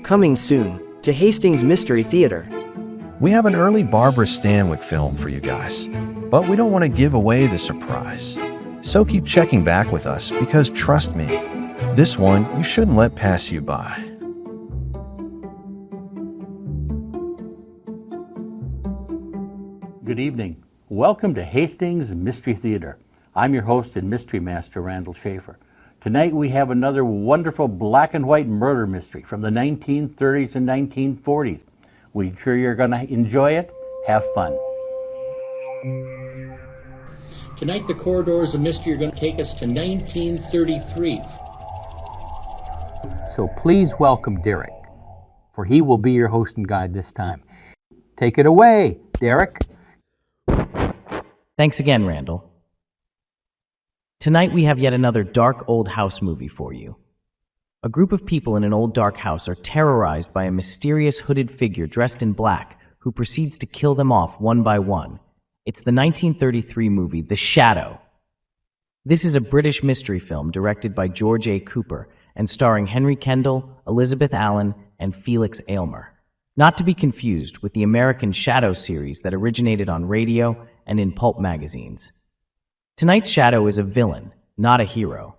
Coming soon to Hastings Mystery Theater. We have an early Barbara Stanwyck film for you guys, but we don't want to give away the surprise. So keep checking back with us because trust me, this one you shouldn't let pass you by. Good evening. Welcome to Hastings Mystery Theater. I'm your host and mystery master, Randall Schaefer. Tonight we have another wonderful black and white murder mystery from the 1930s and 1940s. We're sure you're going to enjoy it. Have fun. Tonight the corridors of mystery are going to take us to 1933. So please welcome Derek, for he will be your host and guide this time. Take it away, Derek. Thanks again, Randall. Tonight we have yet another dark old house movie for you. A group of people in an old dark house are terrorized by a mysterious hooded figure dressed in black who proceeds to kill them off one by one. It's the 1933 movie The Shadow. This is a British mystery film directed by George A. Cooper and starring Henry Kendall, Elizabeth Allan, and Felix Aylmer. Not to be confused with the American Shadow series that originated on radio and in pulp magazines. Tonight's Shadow is a villain, not a hero.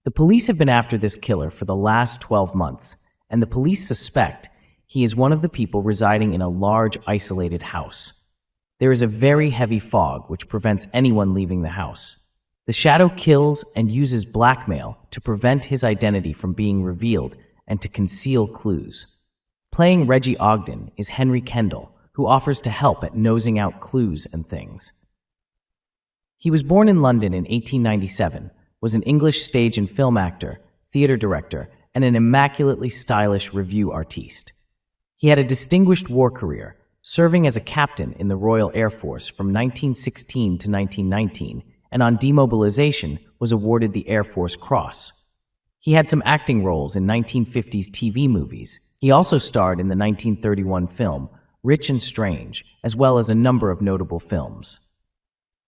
The police have been after this killer for the last 12 months, and the police suspect he is one of the people residing in a large, isolated house. There is a very heavy fog which prevents anyone leaving the house. The Shadow kills and uses blackmail to prevent his identity from being revealed and to conceal clues. Playing Reggie Ogden is Henry Kendall, who offers to help at nosing out clues and things. He was born in London in 1897, was an English stage and film actor, theater director, and an immaculately stylish revue artiste. He had a distinguished war career, serving as a captain in the Royal Air Force from 1916 to 1919, and on demobilization was awarded the Air Force Cross. He had some acting roles in 1950s TV movies. He also starred in the 1931 film Rich and Strange, as well as a number of notable films.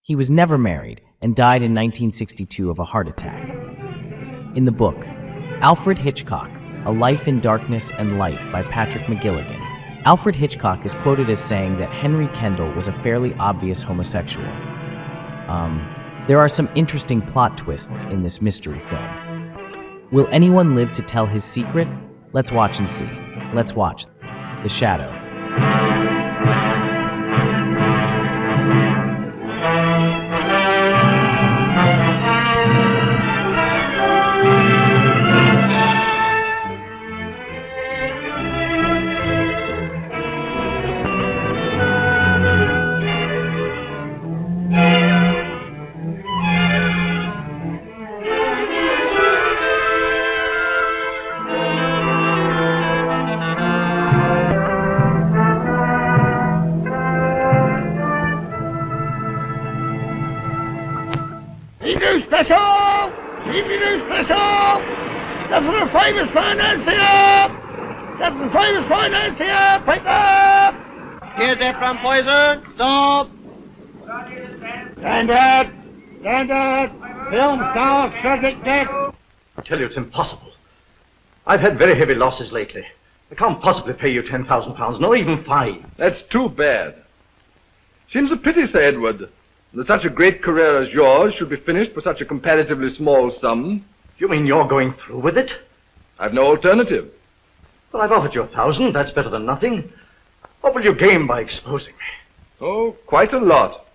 He was never married and died in 1962 of a heart attack. In the book, Alfred Hitchcock, A Life in Darkness and Light by Patrick McGilligan, Alfred Hitchcock is quoted as saying that Henry Kendall was a fairly obvious homosexual. There are some interesting plot twists in this mystery film. Will anyone live to tell his secret? Let's watch and see. Let's watch The Shadow. That's the famous financier! That's the famous financier! Paper! Here's that from Poison. Stop! Standard! Standard! Film star, subject deck! I tell you, it's impossible. I've had very heavy losses lately. I can't possibly pay you £10,000, nor even 5. That's too bad. Seems a pity, Sir Edward, that such a great career as yours should be finished for such a comparatively small sum. You mean you're going through with it? I've no alternative. Well, I've offered you 1,000. That's better than nothing. What will you gain by exposing me? Oh, quite a lot.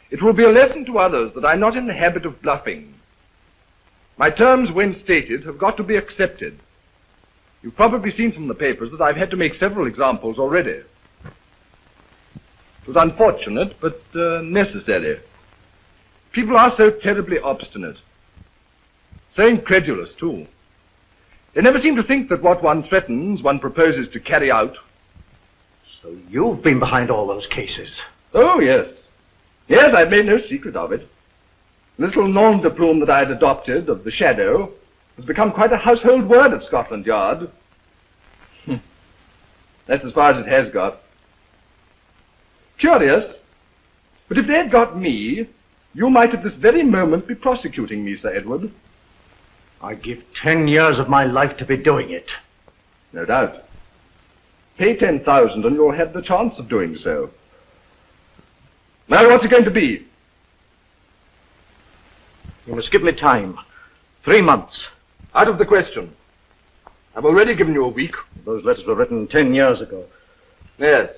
It will be a lesson to others that I'm not in the habit of bluffing. My terms, when stated, have got to be accepted. You've probably seen from the papers that I've had to make several examples already. It was unfortunate, but necessary. People are so terribly obstinate. So incredulous, too. They never seem to think that what one threatens, one proposes to carry out. So you've been behind all those cases? Oh, yes. Yes, I've made no secret of it. The little nom de plume that I had adopted of the Shadow has become quite a household word at Scotland Yard. That's as far as it has got. Curious, but if they had got me, you might at this very moment be prosecuting me, Sir Edward. I'd give 10 years of my life to be doing it. No doubt. Pay 10,000 and you'll have the chance of doing so. Now, what's it going to be? You must give me time. 3 months. Out of the question. I've already given you a week. Those letters were written 10 years ago. Yes.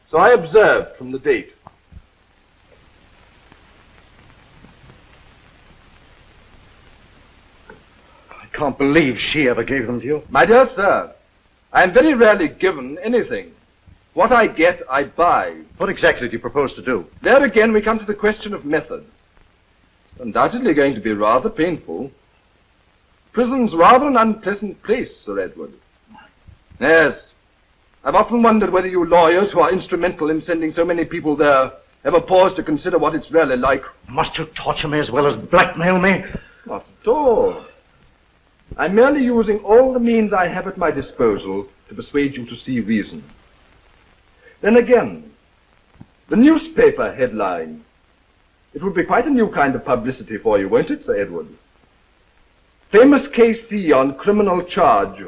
So I observed from the date. I can't believe she ever gave them to you. My dear sir, I am very rarely given anything. What I get, I buy. What exactly do you propose to do? There again we come to the question of method. It's undoubtedly going to be rather painful. Prison's rather an unpleasant place, Sir Edward. Yes. I've often wondered whether you lawyers who are instrumental in sending so many people there ever pause to consider what it's really like. Must you torture me as well as blackmail me? Not at all. I'm merely using all the means I have at my disposal to persuade you to see reason. Then again, the newspaper headline. It would be quite a new kind of publicity for you, won't it, Sir Edward? Famous KC on criminal charge.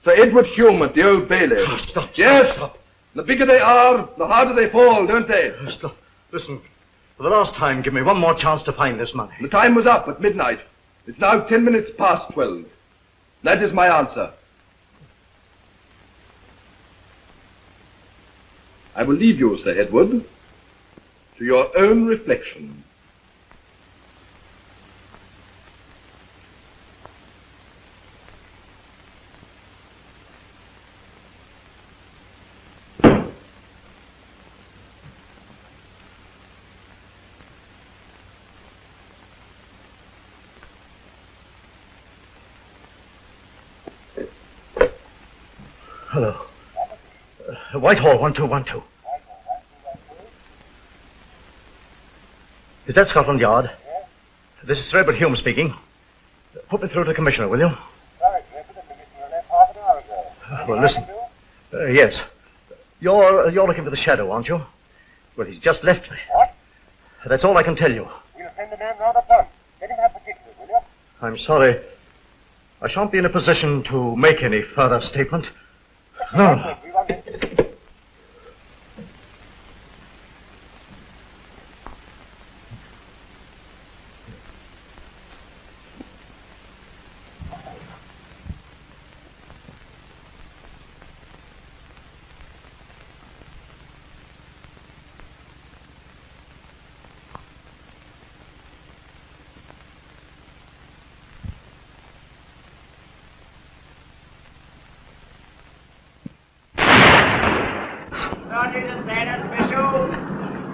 Sir Edward Hume at the Old Bailey. Oh, stop. Yes. Stop. The bigger they are, the harder they fall, don't they? Stop. Listen, for the last time, give me one more chance to find this money. The time was up at midnight. It's now 10 minutes past 12. That is my answer. I will leave you, Sir Edward, to your own reflection. Hello. Whitehall, 1212. Is that Scotland Yard? This is Sir Edward Hume speaking. Put me through to the Commissioner, will you? Well, listen. Yes. You're looking for the Shadow, aren't you? Well, he's just left me. What? That's all I can tell you. We'll send the man round at once. Let him have particulars, will you? I'm sorry. I shan't be in a position to make any further statement. No.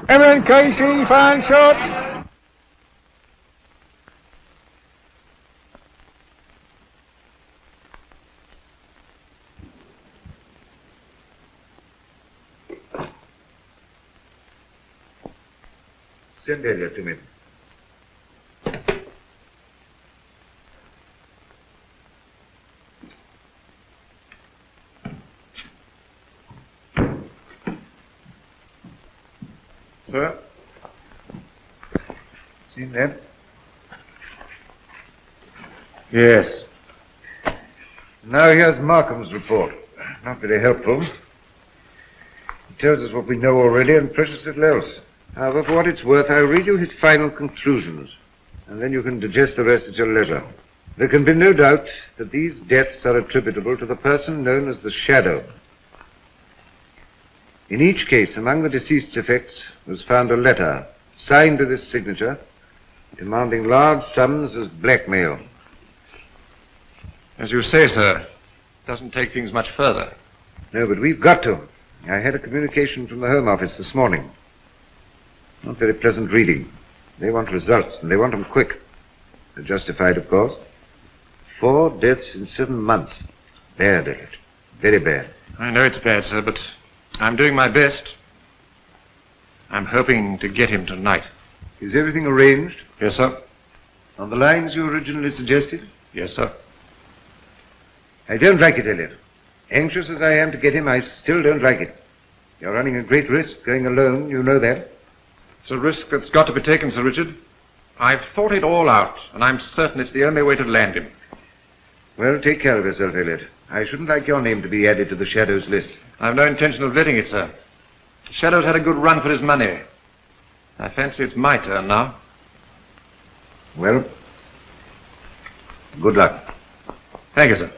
MNKC, fine shot. Send Elliot to me. Sir? Seen that? Yes. Now here's Markham's report. Not very helpful. It tells us what we know already and precious little else. However, for what it's worth, I'll read you his final conclusions, and then you can digest the rest at your leisure. There can be no doubt that these deaths are attributable to the person known as the Shadow. In each case, among the deceased's effects was found a letter, signed with his signature, demanding large sums as blackmail. As you say, sir, it doesn't take things much further. No, but we've got to. I had a communication from the Home Office this morning. Not very pleasant reading. They want results, and they want them quick. They're justified, of course. 4 deaths in 7 months. Bad, Elliot. Very bad. I know it's bad, sir, but I'm doing my best. I'm hoping to get him tonight. Is everything arranged? Yes, sir. On the lines you originally suggested? Yes, sir. I don't like it, Elliot. Anxious as I am to get him, I still don't like it. You're running a great risk going alone, you know that. It's a risk that's got to be taken, Sir Richard. I've thought it all out, and I'm certain it's the only way to land him. Well, take care of yourself, Elliot. I shouldn't like your name to be added to the Shadows list. I've no intention of letting it, sir. The Shadow's had a good run for his money. I fancy it's my turn now. Well, good luck. Thank you, sir.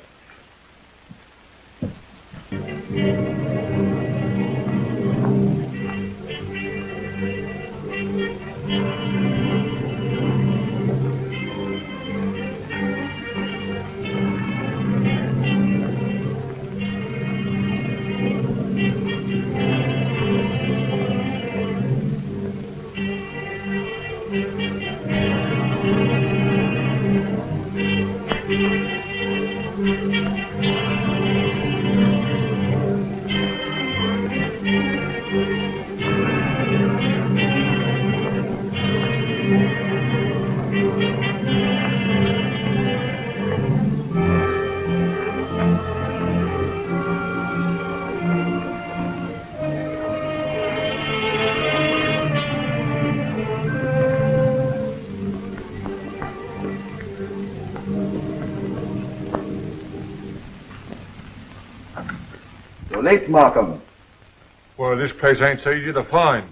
Late, Markham. Well, this place ain't so easy to find.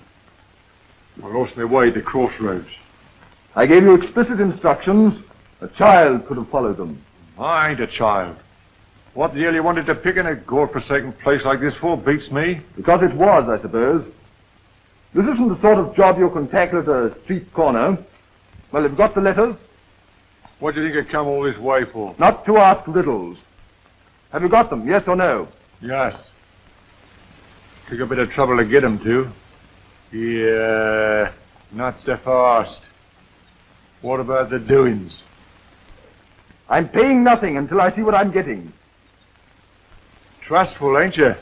I lost my way at the crossroads. I gave you explicit instructions. A child could have followed them. I ain't a child. What the hell you wanted to pick in a godforsaken place like this for beats me. Because it was, I suppose. This isn't the sort of job you can tackle at a street corner. Well, you've got the letters? What do you think I'd come all this way for? Not to ask riddles. Have you got them, yes or no? Yes. Took a bit of trouble to get him to. Yeah, not so fast. What about the doings? I'm paying nothing until I see what I'm getting. Trustful, ain't you?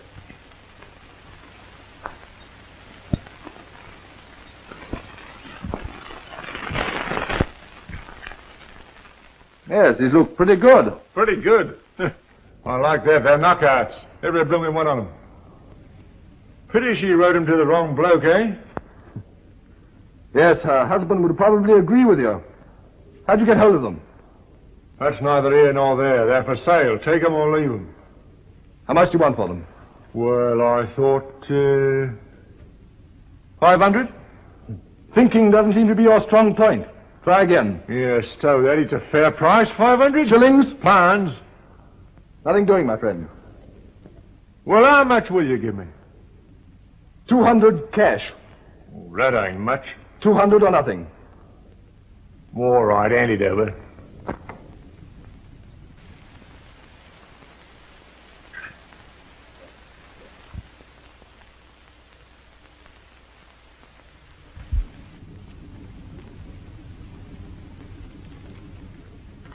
Yes, these look pretty good. Pretty good. I like that. They're knockouts. Every blooming one of them. Pity she wrote him to the wrong bloke, eh? Yes, her husband would probably agree with you. How'd you get hold of them? That's neither here nor there. They're for sale. Take them or leave them. How much do you want for them? Well, I thought, 500? Thinking doesn't seem to be your strong point. Try again. Yes, stow that. It's a fair price. 500? Shillings? Pounds. Nothing doing, my friend. Well, how much will you give me? 200 cash. Oh, that ain't much. 200 or nothing. All right, hand it over.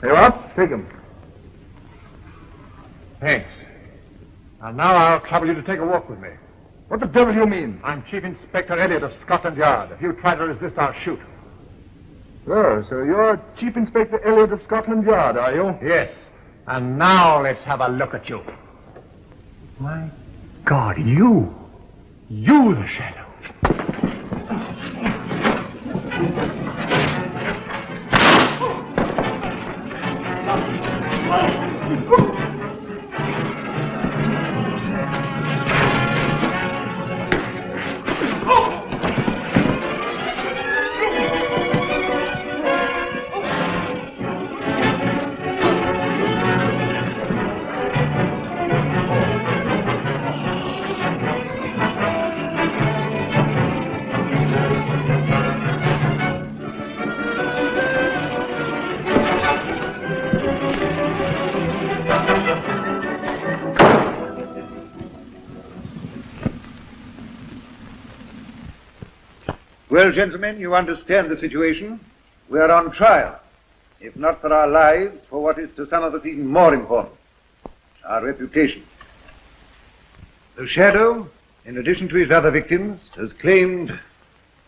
Here you are. Take them. Thanks. And now I'll trouble you to take a walk with me. What the devil do you mean? I'm Chief Inspector Elliot of Scotland Yard. If you try to resist, I'll shoot. Oh, so you're Chief Inspector Elliot of Scotland Yard, are you? Yes. And now let's have a look at you. My God, you. You, the Shadow. Well, gentlemen, you understand the situation. We are on trial, if not for our lives, for what is to some of us even more important, our reputation. The Shadow, in addition to his other victims, has claimed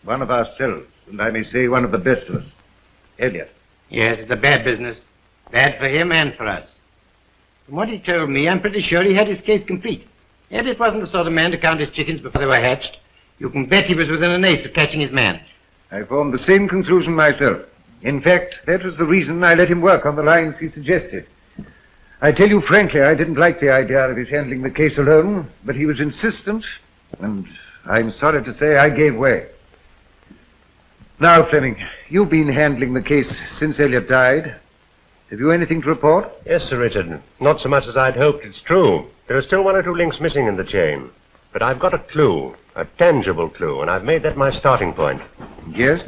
one of ourselves, and I may say one of the best of us, Elliot. Yes, it's a bad business. Bad for him and for us. From what he told me, I'm pretty sure he had his case complete. Elliot wasn't the sort of man to count his chickens before they were hatched. You can bet he was within an ace of catching his man. I formed the same conclusion myself. In fact, that was the reason I let him work on the lines he suggested. I tell you frankly, I didn't like the idea of his handling the case alone, but he was insistent, and I'm sorry to say I gave way. Now, Fleming, you've been handling the case since Elliot died. Have you anything to report? Yes, Sir Richard. Not so much as I'd hoped, it's true. There are still one or two links missing in the chain. But I've got a clue, a tangible clue, and I've made that my starting point. Yes?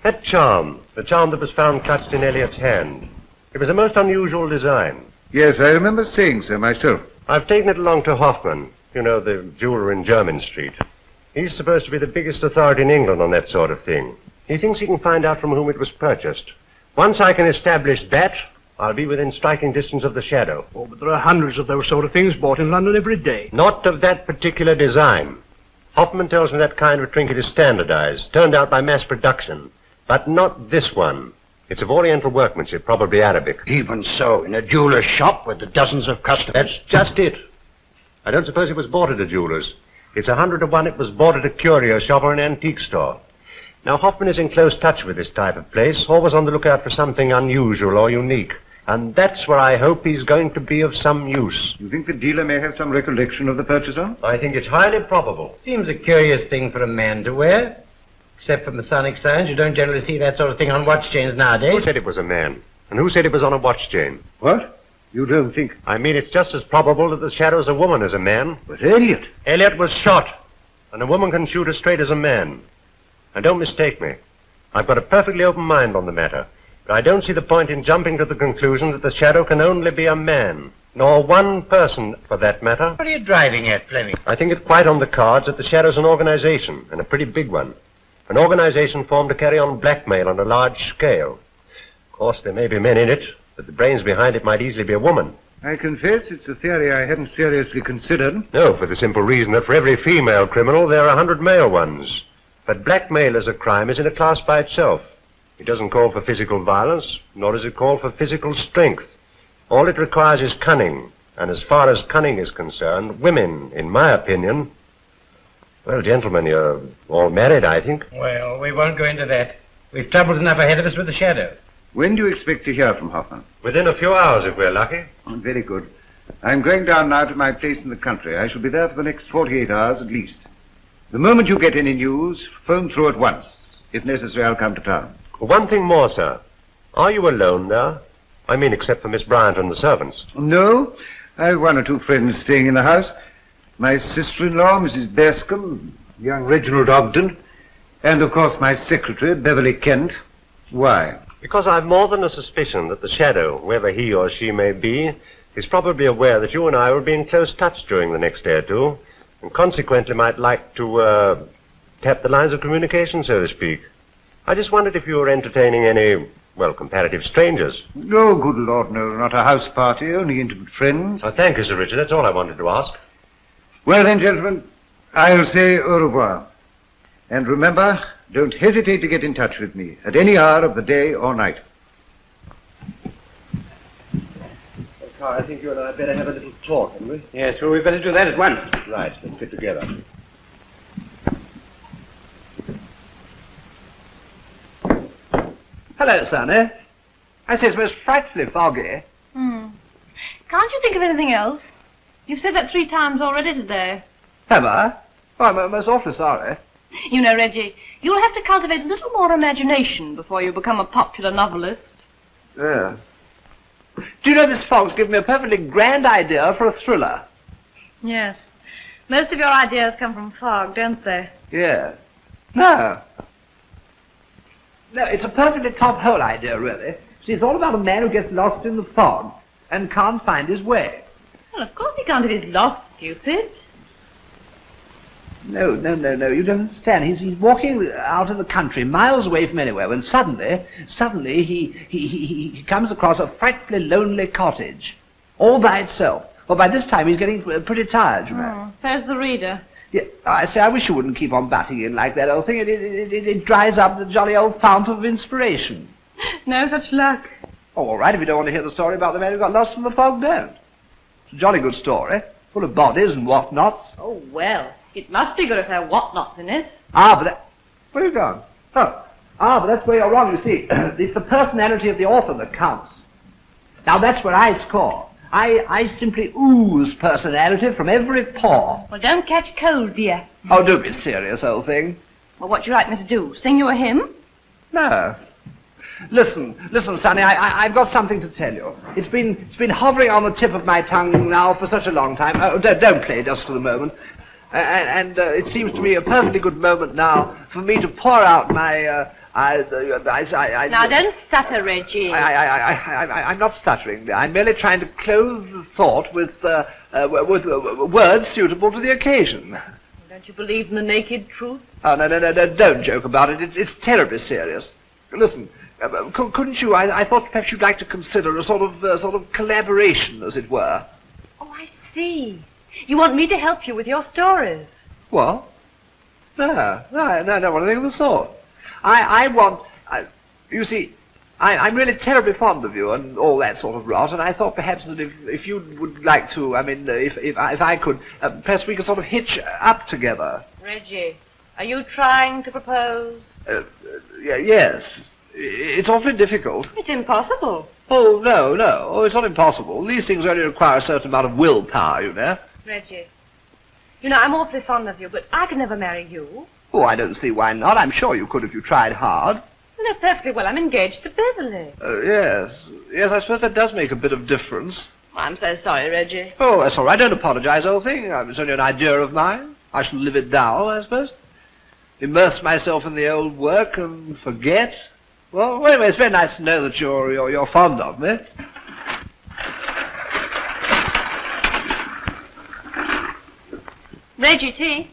That charm, the charm that was found clutched in Elliot's hand. It was a most unusual design. Yes, I remember saying so myself. I've taken it along to Hoffman, you know, the jeweler in Jermyn Street. He's supposed to be the biggest authority in England on that sort of thing. He thinks he can find out from whom it was purchased. Once I can establish that, I'll be within striking distance of the shadow. Oh, but there are hundreds of those sort of things bought in London every day. Not of that particular design. Hoffman tells me that kind of trinket is standardized, turned out by mass production. But not this one. It's of Oriental workmanship, probably Arabic. Even so, in a jeweler's shop with the dozens of customers. That's just it. I don't suppose it was bought at a jeweler's. It's 100 to 1 it was bought at a curio shop or an antique store. Now, Hoffman is in close touch with this type of place, always on the lookout for something unusual or unique. And that's where I hope he's going to be of some use. You think the dealer may have some recollection of the purchaser? I think it's highly probable. Seems a curious thing for a man to wear. Except for Masonic signs, you don't generally see that sort of thing on watch chains nowadays. Who said it was a man? And who said it was on a watch chain? What? You don't think... I mean, it's just as probable that the shadow's a woman as a man. But Elliot... Elliot was shot. And a woman can shoot as straight as a man. And don't mistake me. I've got a perfectly open mind on the matter. But I don't see the point in jumping to the conclusion that the shadow can only be a man. Nor one person, for that matter. What are you driving at, Fleming? I think it's quite on the cards that the shadow's an organization, and a pretty big one. An organization formed to carry on blackmail on a large scale. Of course, there may be men in it, but the brains behind it might easily be a woman. I confess it's a theory I hadn't seriously considered. No, for the simple reason that for every female criminal, there are 100 male ones. But blackmail as a crime is in a class by itself. It doesn't call for physical violence, nor does it call for physical strength. All it requires is cunning. And as far as cunning is concerned, women, in my opinion... Well, gentlemen, you're all married, I think. Well, we won't go into that. We've troubles enough ahead of us with the shadow. When do you expect to hear from Hoffman? Within a few hours, if we're lucky. Oh, very good. I'm going down now to my place in the country. I shall be there for the next 48 hours at least. The moment you get any news, phone through at once. If necessary, I'll come to town. One thing more, sir. Are you alone there? I mean, except for Miss Bryant and the servants. No. I've one or two friends staying in the house. My sister-in-law, Mrs. Bascom, young Reginald Ogden, and, of course, my secretary, Beverly Kent. Why? Because I've more than a suspicion that the shadow, whoever he or she may be, is probably aware that you and I will be in close touch during the next day or two, and consequently might like to, tap the lines of communication, so to speak. I just wondered if you were entertaining any, well, comparative strangers. No, good Lord, no. Not a house party, only intimate friends. Oh, thank you, Sir Richard. That's all I wanted to ask. Well then, gentlemen, I'll say au revoir. And remember, don't hesitate to get in touch with me at any hour of the day or night. I think you and I had better have a little talk, hadn't we? Yes, well, we'd better do that at once. Right, let's get together. Hello, Sonny. I say it's most frightfully foggy. Can't you think of anything else? You've said that 3 times already today. Have I? Oh, I'm most awfully sorry. You know, Reggie, you'll have to cultivate a little more imagination before you become a popular novelist. Yeah. Do you know this fog's given me a perfectly grand idea for a thriller? Yes. Most of your ideas come from fog, don't they? Yeah. No. No, it's a perfectly top-hole idea, really. See, it's all about a man who gets lost in the fog and can't find his way. Well, of course he can't if he's lost, stupid. No, you don't understand. He's walking out in the country, miles away from anywhere, when suddenly he comes across a frightfully lonely cottage, all by itself. Well, by this time he's getting pretty tired, you know. Says the reader. Yeah, I say, I wish you wouldn't keep on butting in like that old thing. It dries up the jolly old fount of inspiration. No such luck. Oh, all right, if you don't want to hear the story about the man who got lost in the fog, don't. It's a jolly good story, full of bodies and what-nots. Oh, well, it must be good if there are what-nots in it. Ah, but that... Where are you gone? Oh. Ah, but that's where you're wrong, you see. It's the personality of the author that counts. Now, that's where I score. I simply ooze personality from every pore. Well, don't catch cold, dear. Oh, don't be serious, old thing. Well, what do you like me to do? Sing you a hymn? No. Listen, Sonny, I've got something to tell you. It's been hovering on the tip of my tongue now for such a long time. Oh, don't play just for the moment. And it seems to me a perfectly good moment now for me to pour out my, Now, don't stutter, Reggie. I'm not stuttering. I'm merely trying to close the thought with words suitable to the occasion. Don't you believe in the naked truth? Oh, no, don't joke about it. It's terribly serious. Listen, couldn't you, I thought perhaps you'd like to consider a sort of collaboration, as it were. Oh, I see. You want me to help you with your stories? What? No, I don't want anything of the sort. You see, I'm really terribly fond of you and all that sort of rot, and I thought perhaps that if you would like to, I mean, if I could, perhaps we could sort of hitch up together. Reggie, are you trying to propose? Yes. It's awfully difficult. It's impossible. Oh, no. Oh, it's not impossible. These things only require a certain amount of willpower, you know. Reggie, you know, I'm awfully fond of you, but I could never marry you. Oh, I don't see why not. I'm sure you could if you tried hard. You know perfectly well I'm engaged to Beverly. Yes, I suppose that does make a bit of difference. I'm so sorry, Reggie. Oh, that's all right. Don't apologize, old thing. It's only an idea of mine. I shall live it down, I suppose. Immerse myself in the old work and forget. Well, anyway, it's very nice to know that you're fond of me. Reggie, tea.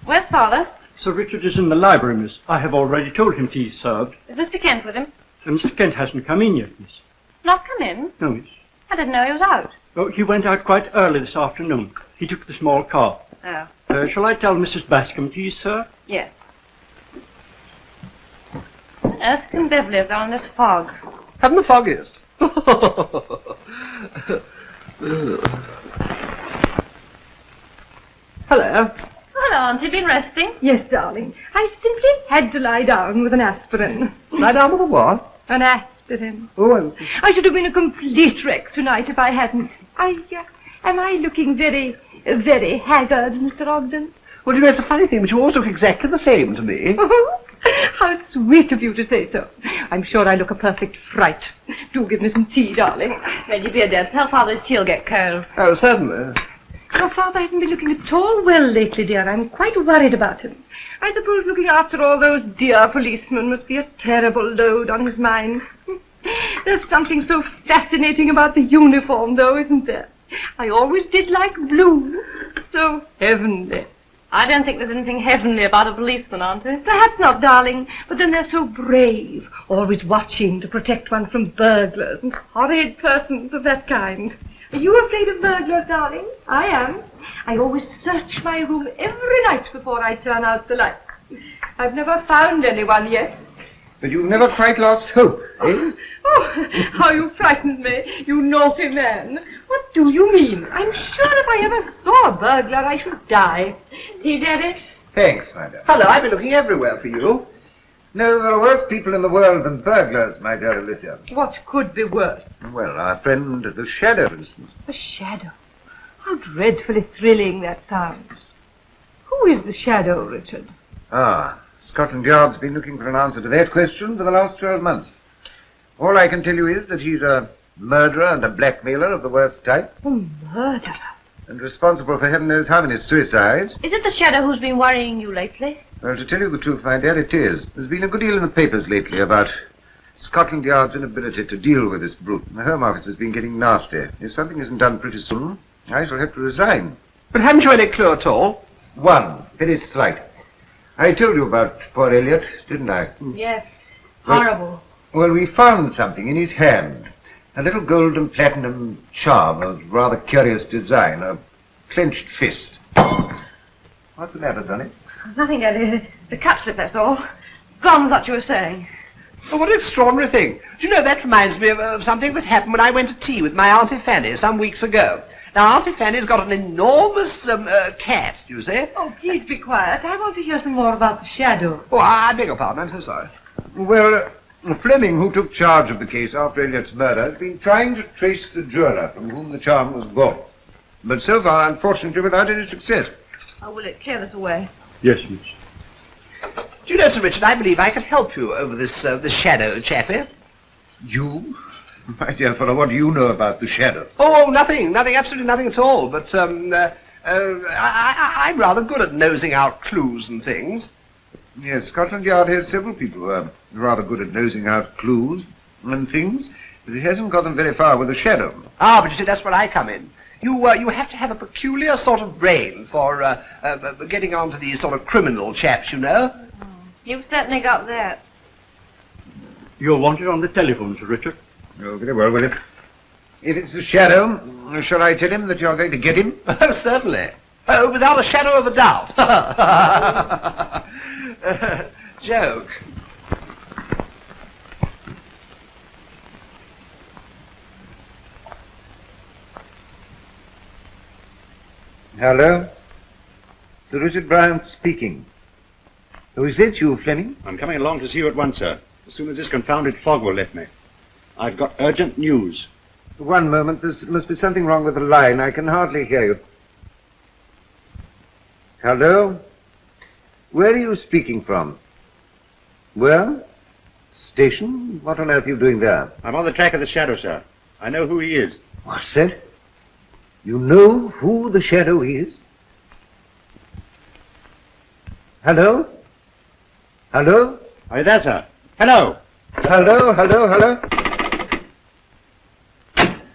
Where's Fowler? Sir Richard is in the library, miss. I have already told him tea is served. Is Mr. Kent with him? Mr. Kent hasn't come in yet, miss. Not come in? No, miss. I didn't know he was out. Oh, he went out quite early this afternoon. He took the small car. Oh. Shall I tell Mrs. Bascom tea is served? Yes. On earth can Beverly have done in this fog? Haven't the foggiest. Hello. Hello, Auntie. Been resting? Yes, darling. I simply had to lie down with an aspirin. Lie down with a what? An aspirin. Oh, I should have been a complete wreck tonight if I hadn't. Am I looking very, very haggard, Mr. Ogden? Well, you know, it's a funny thing, but you always look exactly the same to me. How sweet of you to say so. I'm sure I look a perfect fright. Do give me some tea, darling. Reggie, dear, tell Father his tea'll get cold. Oh, certainly. Your father hasn't been looking at all well lately, dear. I'm quite worried about him. I suppose looking after all those dear policemen must be a terrible load on his mind. There's something so fascinating about the uniform, though, isn't there? I always did like blue. So heavenly. I don't think there's anything heavenly about a policeman, Auntie. Perhaps not, darling, but then they're so brave, always watching to protect one from burglars and horrid persons of that kind. Are you afraid of burglars, darling? I am. I always search my room every night before I turn out the light. I've never found anyone yet. But you've never quite lost hope, eh? Oh, how you frightened me, you naughty man. What do you mean? I'm sure if I ever saw a burglar, I should die. Tea, Daddy? Thanks, my dear. Hello, I've been looking everywhere for you. No, there are worse people in the world than burglars, my dear Alicia. What could be worse? Well, our friend the Shadow, for instance. The Shadow? How dreadfully thrilling that sounds. Who is the Shadow, Richard? Ah, Scotland Yard's been looking for an answer to that question for the last 12 months. All I can tell you is that he's a murderer and a blackmailer of the worst type. A murderer? And responsible for heaven knows how many suicides. Is it the Shadow who's been worrying you lately? Well, to tell you the truth, my dear, it is. There's been a good deal in the papers lately about Scotland Yard's inability to deal with this brute. The Home Office has been getting nasty. If something isn't done pretty soon, I shall have to resign. But haven't you any clue at all? One, very slight. I told you about poor Elliot, didn't I? Yes. Horrible. Well, we found something in his hand. A little gold and platinum charm of rather curious design. A clenched fist. What's the matter, Sonny? Nothing, Daddy. The cap slip, that's all. Gone with what you were saying. Oh, what an extraordinary thing. Do you know, that reminds me of something that happened when I went to tea with my Auntie Fanny some weeks ago. Now, Auntie Fanny's got an enormous cat, you see. Oh, please be quiet. I want to hear some more about the Shadow. Oh, I beg your pardon. I'm so sorry. Well, Fleming, who took charge of the case after Elliot's murder, has been trying to trace the jeweller from whom the charm was bought. But so far, unfortunately, without any success. Oh, will it carry us away? Yes, miss. Do you know, Sir Richard, I believe I could help you over this shadow, chappie. You? My dear fellow, what do you know about the shadow? Oh, nothing, absolutely nothing at all. But I'm rather good at nosing out clues and things. Yes, Scotland Yard has several people who are rather good at nosing out clues and things, but it hasn't got them very far with the shadow. Ah, but you see, that's where I come in. You have to have a peculiar sort of brain for getting on to these sort of criminal chaps, you know. You've certainly got that. You're wanted on the telephone, Sir Richard. Oh, very well, William. If it's the shadow, shall I tell him that you're going to get him? Oh, certainly. Oh, without a shadow of a doubt. Joke. Hello? Sir Richard Bryant speaking. Oh, is that you, Fleming? I'm coming along to see you at once, sir. As soon as this confounded fog will lift me. I've got urgent news. One moment. There must be something wrong with the line. I can hardly hear you. Hello? Where are you speaking from? Well? Station? What on earth are you doing there? I'm on the track of the shadow, sir. I know who he is. What's that? You know who the shadow is? Hello? Hello? Are you there, sir? Hello? Hello, hello, hello?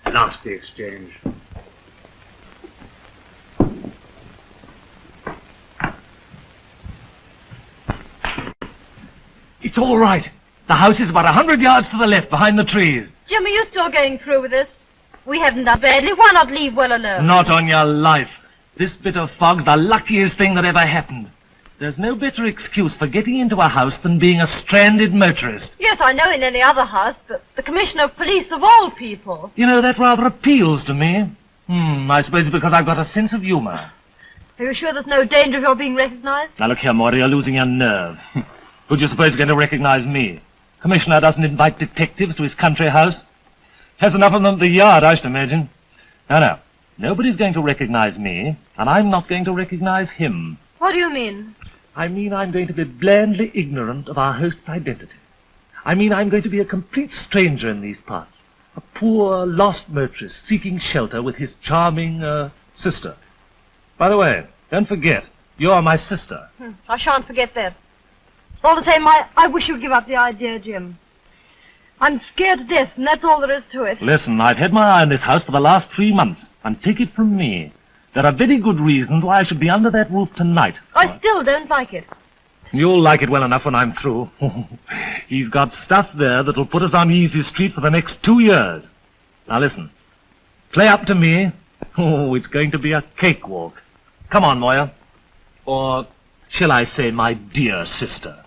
Nasty exchange. It's all right. The house is about 100 yards to the left, behind the trees. Jim, are you still going through with this? We haven't done badly. Why not leave well alone? Not on your life. This bit of fog's the luckiest thing that ever happened. There's no better excuse for getting into a house than being a stranded motorist. Yes, I know in any other house, but the Commissioner of Police of all people. You know, that rather appeals to me. I suppose it's because I've got a sense of humour. Are you sure there's no danger of your being recognized? Now look here, Maury, you're losing your nerve. Who do you suppose is going to recognize me? Commissioner doesn't invite detectives to his country house. Has enough of them at the yard, I should imagine. No. Nobody's going to recognize me, and I'm not going to recognize him. What do you mean? I mean I'm going to be blandly ignorant of our host's identity. I mean I'm going to be a complete stranger in these parts. A poor, lost motorist seeking shelter with his charming, sister. By the way, don't forget, you're my sister. I shan't forget that. All the same, I wish you'd give up the idea, Jim. I'm scared to death, and that's all there is to it. Listen, I've had my eye on this house for the last 3 months, and take it from me, there are very good reasons why I should be under that roof tonight. I still don't like it. You'll like it well enough when I'm through. He's got stuff there that'll put us on Easy Street for the next 2 years. Now listen, play up to me. Oh, it's going to be a cakewalk. Come on, Moya. Or shall I say my dear sister?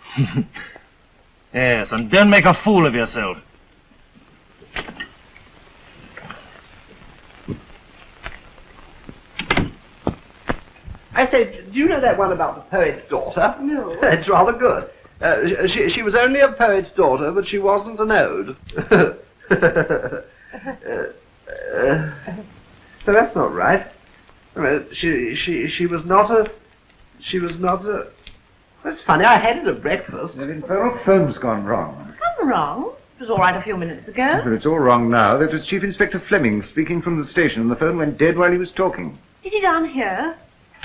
Yes, and don't make a fool of yourself. I say, do you know that one about the poet's daughter? No. It's rather good. She was only a poet's daughter, but she wasn't an ode. So that's not right. She was not a... That's funny, I had it at breakfast. The infernal phone's gone wrong. Gone wrong? It was all right a few minutes ago. Well, it's all wrong now. That was Chief Inspector Fleming speaking from the station, and the phone went dead while he was talking. Is he down here?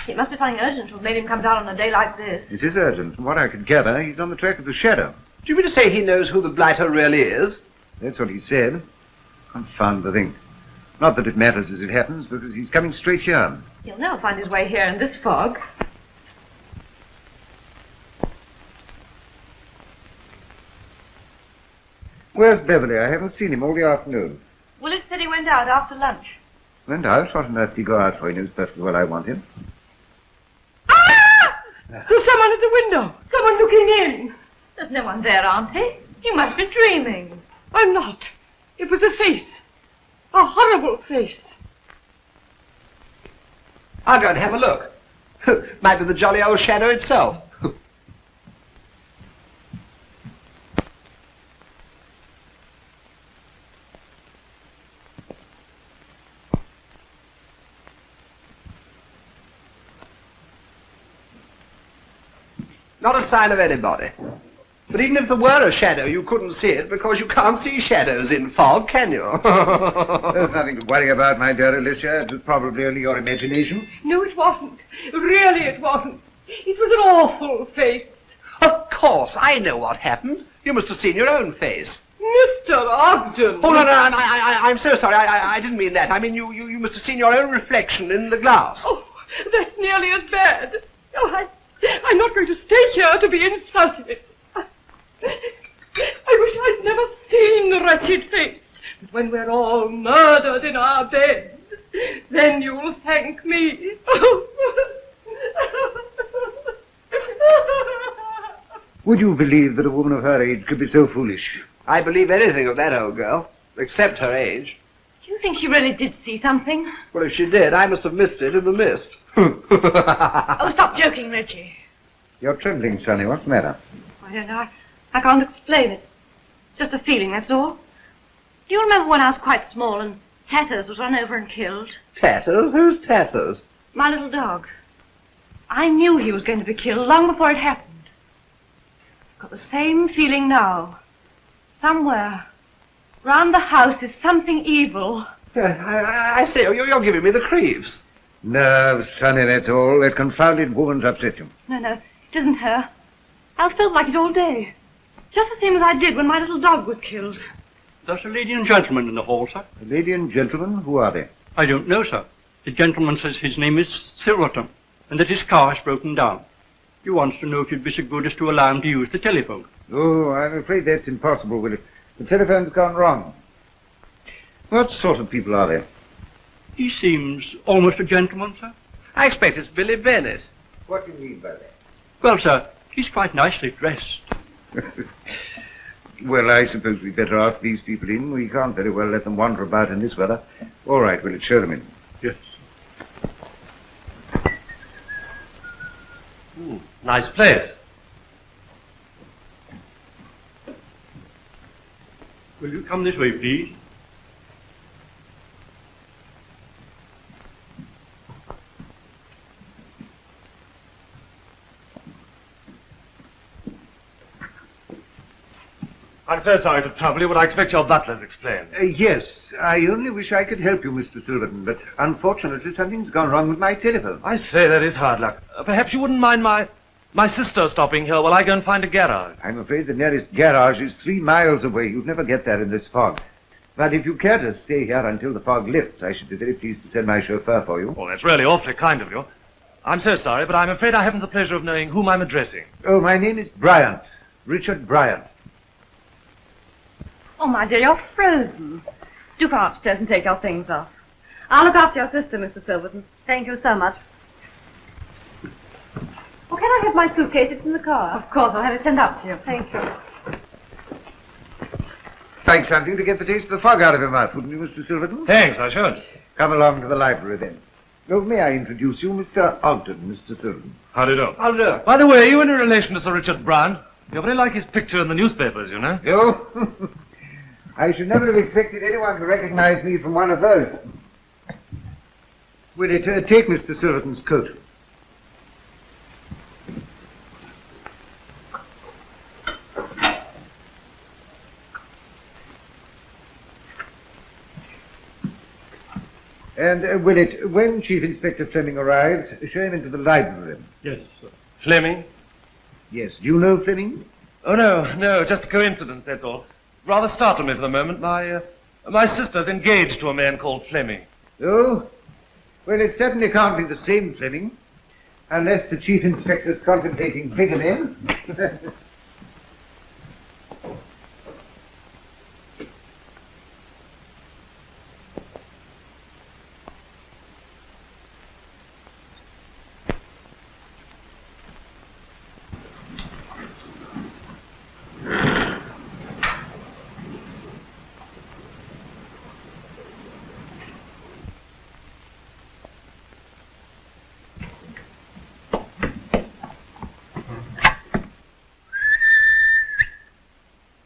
It must be something urgent to have made him come down on a day like this. It is urgent. From what I could gather, he's on the track of the shadow. Do you mean to say he knows who the blighter really is? That's what he said. Confound the thing. Not that it matters as it happens, because he's coming straight here. He'll never find his way here in this fog. Where's Beverly? I haven't seen him all the afternoon. Willis said he went out after lunch. Went out? What on earth did he go out for? He knows perfectly well I want him. Ah! There's someone at the window. Someone looking in. There's no one there, Auntie. You must be dreaming. I'm not. It was a face. A horrible face. I'll go and have a look. Might be the jolly old shadow itself. Not a sign of anybody. But even if there were a shadow, you couldn't see it because you can't see shadows in fog, can you? There's nothing to worry about, my dear Alicia. It was probably only your imagination. No, it wasn't. Really, it wasn't. It was an awful face. Of course, I know what happened. You must have seen your own face. Mr. Ogden! Oh, no, I'm so sorry. I didn't mean that. I mean, you must have seen your own reflection in the glass. Oh, that's nearly as bad. Oh, I'm not going to stay here to be insulted. I wish I'd never seen the wretched face. But when we're all murdered in our beds, then you'll thank me. Would you believe that a woman of her age could be so foolish? I believe anything of that old girl, except her age. Do you think she really did see something? Well, if she did, I must have missed it in the mist. Oh, stop joking, Richie. You're trembling, Sonny. What's the matter? I don't know. I can't explain it. Just a feeling, that's all. Do you remember when I was quite small and Tatters was run over and killed? Tatters? Who's Tatters? My little dog. I knew he was going to be killed long before it happened. I've got the same feeling now. Somewhere, round the house, is something evil. I say, you're giving me the creeps. Nerves, Sonny, that's all. That confounded woman's upset you. No, it isn't her. I've felt like it all day. Just the same as I did when my little dog was killed. There's a lady and gentleman in the hall, sir. A lady and gentleman? Who are they? I don't know, sir. The gentleman says his name is Silverton, and that his car has broken down. He wants to know if you'd be so good as to allow him to use the telephone. Oh, I'm afraid that's impossible, Willie. The telephone's gone wrong. What sort of people are they? He seems almost a gentleman, sir. I expect it's Billy Bennett. What do you mean by that? Well, sir, he's quite nicely dressed. Well, I suppose we'd better ask these people in. We can't very well let them wander about in this weather. All right, Willie, show them in. Yes. Nice place. Will you come this way, please? I'm so sorry to trouble you, but I expect your butler's explained. Yes, I only wish I could help you, Mr. Silverton, but unfortunately something's gone wrong with my telephone. I say, that is hard luck. Perhaps you wouldn't mind my sister stopping here while I go and find a garage. I'm afraid the nearest garage is 3 miles away. You'd never get there in this fog. But if you care to stay here until the fog lifts, I should be very pleased to send my chauffeur for you. Well, that's really awfully kind of you. I'm so sorry, but I'm afraid I haven't the pleasure of knowing whom I'm addressing. Oh, my name is Bryant. Richard Bryant. Oh, my dear, you're frozen. Do come upstairs and take your things off. I'll look after your sister, Mr. Silverton. Thank you so much. Well, can I have my suitcase? It's in the car. Of course, I'll have it sent up to you. Thank you. Thanks, something to get the taste of the fog out of your mouth, wouldn't you, Mr. Silverton? Thanks, I should. Come along to the library, then. Oh, may I introduce you, Mr. Ogden, Mr. Silverton? How do you do? How do you do? By the way, are you in relation to Sir Richard Bryant? You're very like his picture in the newspapers, you know. Oh, I should never have expected anyone to recognize me from one of those. Will it take Mr. Silverton's coat? And will it, when Chief Inspector Fleming arrives, show him into the library? Yes, sir. Fleming? Yes. Do you know Fleming? Oh, no, just a coincidence, that's all. Rather startled me for the moment. My sister's engaged to a man called Fleming. Oh? Well, it certainly can't be the same Fleming, unless the Chief Inspector's contemplating bigamy.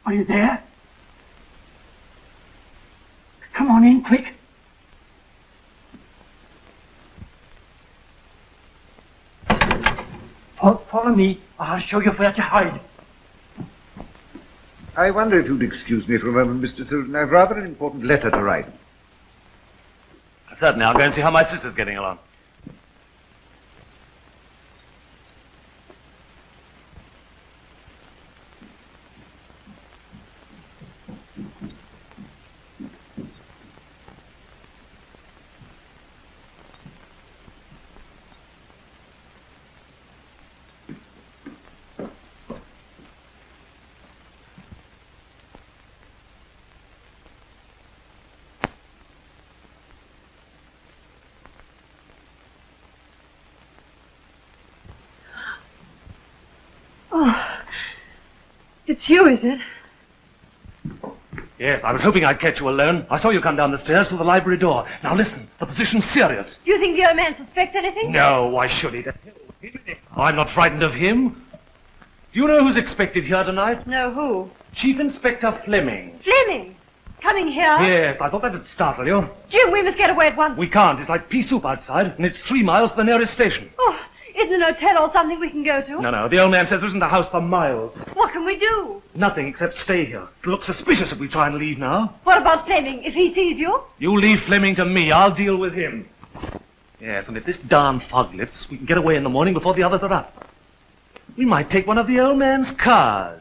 Are you there? Come on in, quick. Follow me. I'll show you where to hide. I wonder if you'd excuse me for a moment, Mr. Silverton. I've rather an important letter to write. Certainly, I'll go and see how my sister's getting along. Oh, it's you, is it? Yes, I was hoping I'd catch you alone. I saw you come down the stairs to the library door. Now listen, the position's serious. Do you think the old man suspects anything? No, why should he? I'm not frightened of him. Do you know who's expected here tonight? No, who? Chief Inspector Fleming. Fleming? Coming here? Yes, I thought that'd startle you. Jim, we must get away at once. We can't. It's like pea soup outside, and it's 3 miles to the nearest station. Oh, isn't an hotel or something we can go to? No, the old man says there isn't a house for miles. What can we do? Nothing except stay here. It looks suspicious if we try and leave now. What about Fleming? If he sees you? You leave Fleming to me. I'll deal with him. Yes, and if this darn fog lifts, we can get away in the morning before the others are up. We might take one of the old man's cars.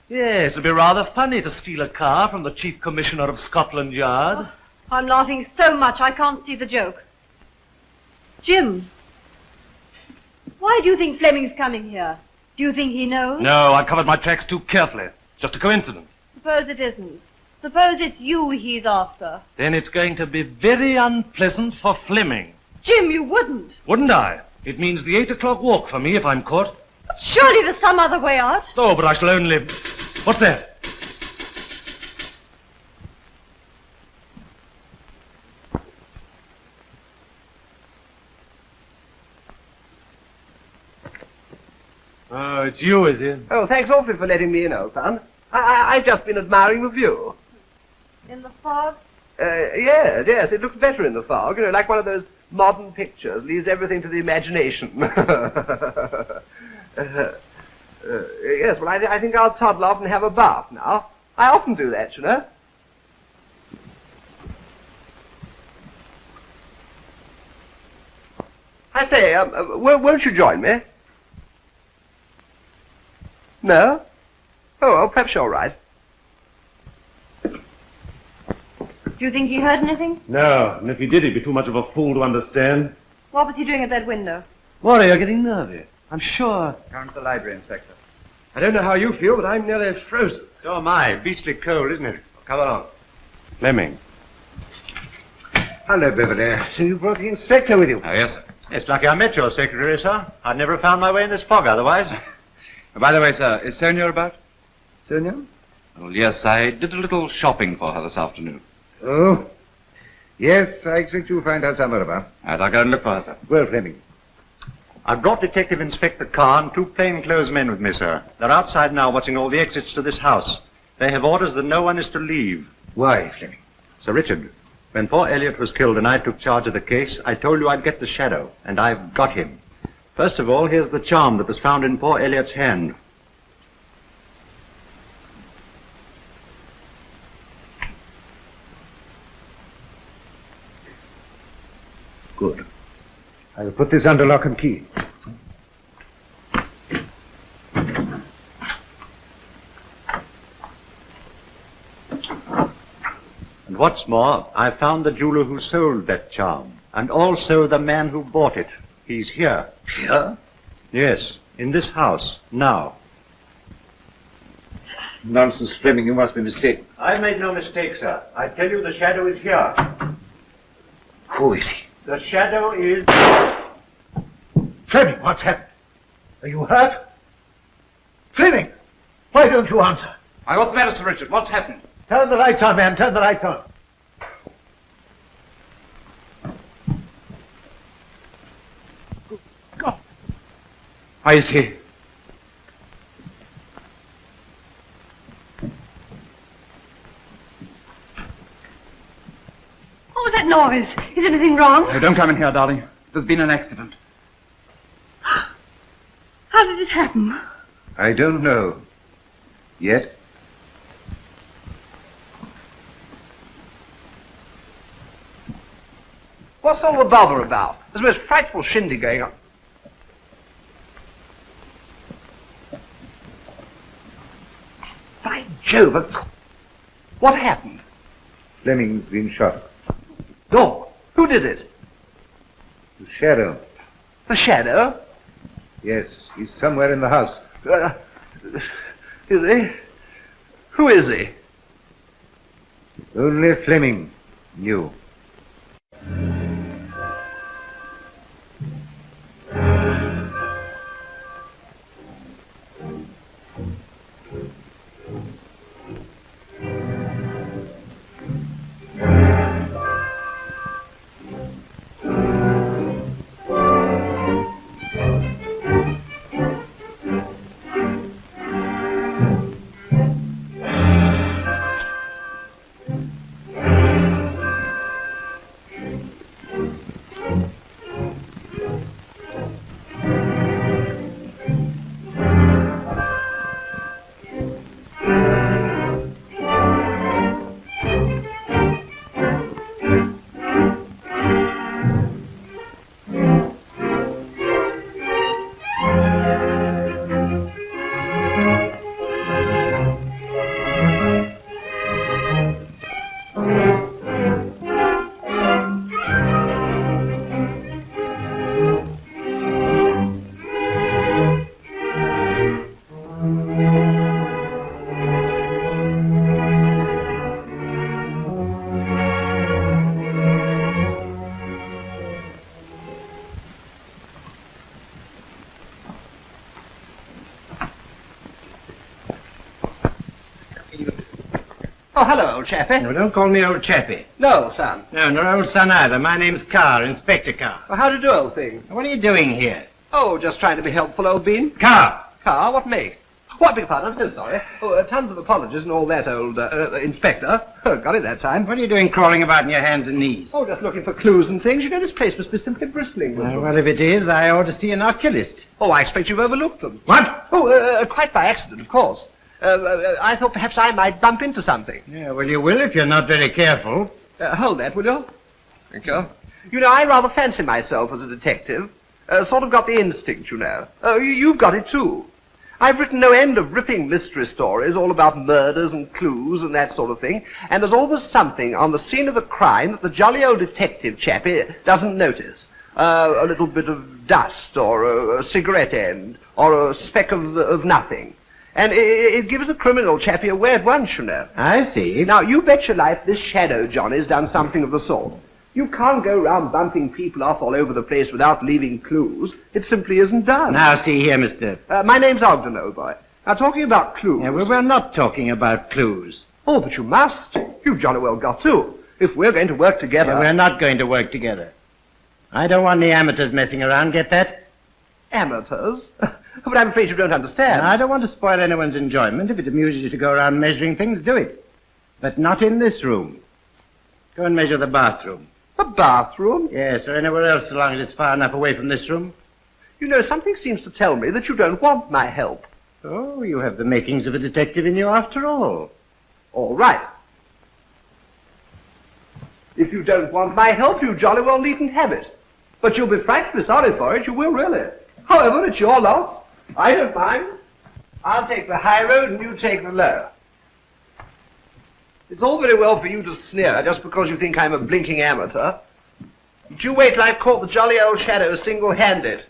Yes, it'd be rather funny to steal a car from the Chief Commissioner of Scotland Yard. Oh, I'm laughing so much I can't see the joke. Jim, why do you think Fleming's coming here? Do you think he knows? No, I covered my tracks too carefully. Just a coincidence. Suppose it isn't. Suppose it's you he's after. Then it's going to be very unpleasant for Fleming. Jim, you wouldn't. Wouldn't I? It means the 8 o'clock walk for me if I'm caught. But surely there's some other way out. Oh, but I shall only... What's that? Oh, it's you, is it? Oh, thanks awfully for letting me in, old son. I've just been admiring the view. In the fog? Yes, it looks better in the fog. You know, like one of those modern pictures, leaves everything to the imagination. Yes, well, I think I'll toddle off and have a bath now. I often do that, you know. I say, won't you join me? No? Oh, well, perhaps you're right. Do you think he heard anything? No, and if he did, he'd be too much of a fool to understand. What was he doing at that window? What, you're getting nervy. I'm sure. Come to the library, Inspector. I don't know how you feel, but I'm nearly frozen. So am I. Beastly cold, isn't it? Come along. Fleming. Hello, Beverly. So you brought the inspector with you? Oh, yes, sir. It's lucky I met your secretary, sir. I'd never have found my way in this fog otherwise. By the way, sir, is Sonia about? Sonia? Well, yes, I did a little shopping for her this afternoon. Oh? Yes, I expect you'll find her somewhere about. Right, I'll go and look for her, sir. Well, Fleming. I've brought Detective Inspector Carr and 2 plainclothes men with me, sir. They're outside now watching all the exits to this house. They have orders that no one is to leave. Why, Fleming? Sir Richard, when poor Elliot was killed and I took charge of the case, I told you I'd get the shadow, and I've got him. First of all, here's the charm that was found in poor Elliot's hand. Good. I will put this under lock and key. And what's more, I found the jeweler who sold that charm, and also the man who bought it. He's here. Here? Yes, in this house, now. Nonsense, Fleming, you must be mistaken. I made no mistake, sir. I tell you the shadow is here. Who is he? The shadow is... Fleming, what's happened? Are you hurt? Fleming, why don't you answer? Why, what's the matter, Sir Richard? What's happened? Turn the lights on, man. Turn the lights on. God. I see. What was that noise? Is anything wrong? Don't come in here, darling. There's been an accident. How did it happen? I don't know. Yet. What's all the bother about? There's a most frightful shindy going on. By Jove, what happened? Fleming's been shot. No, who did it? The shadow. The shadow? Yes, he's somewhere in the house. Is he? Who is he? Only Fleming knew. Oh, hello, old chappie. No, don't call me old chappie. No, son. No, nor old son either. My name's Carr, Inspector Carr. Well, how do you do, old thing? What are you doing here? Oh, just trying to be helpful, old bean. Carr! Carr, what make? Oh, I beg your pardon, I'm so sorry. Oh, tons of apologies and all that, old Inspector. Oh, got it that time. What are you doing crawling about on your hands and knees? Oh, just looking for clues and things. You know, this place must be simply bristling with them. Well, if it is, I ought to see an oculist. Oh, I expect you've overlooked them. What? Oh, quite by accident, of course. I thought perhaps I might bump into something. Yeah, well, you will if you're not very careful. Hold that, will you? Thank you. You know, I rather fancy myself as a detective. Sort of got the instinct, you know. You've got it, too. I've written no end of ripping mystery stories, all about murders and clues and that sort of thing, and there's always something on the scene of the crime that the jolly old detective chappie doesn't notice. A little bit of dust, or a cigarette end, or a speck of nothing. And it gives a criminal chappie away at once, you know. I see. Now, you bet your life this shadow Johnny's done something of the sort. You can't go round bumping people off all over the place without leaving clues. It simply isn't done. Now, see here, mister. My name's Ogden, old boy. Now, talking about clues... Yeah, well, we're not talking about clues. Oh, but you must. You've jolly well got to. If we're going to work together... Yeah, we're not going to work together. I don't want any amateurs messing around, get that? Amateurs? But I'm afraid you don't understand. No, I don't want to spoil anyone's enjoyment. If it amuses you to go around measuring things, do it. But not in this room. Go and measure the bathroom. The bathroom? Yes, or anywhere else, so long as it's far enough away from this room. You know, something seems to tell me that you don't want my help. Oh, you have the makings of a detective in you after all. All right. If you don't want my help, you jolly well needn't have it. But you'll be frightfully sorry for it, you will really. However, it's your loss. I don't mind. I'll take the high road and you take the low. It's all very well for you to sneer just because you think I'm a blinking amateur. But you wait till I've caught the jolly old shadow single-handed.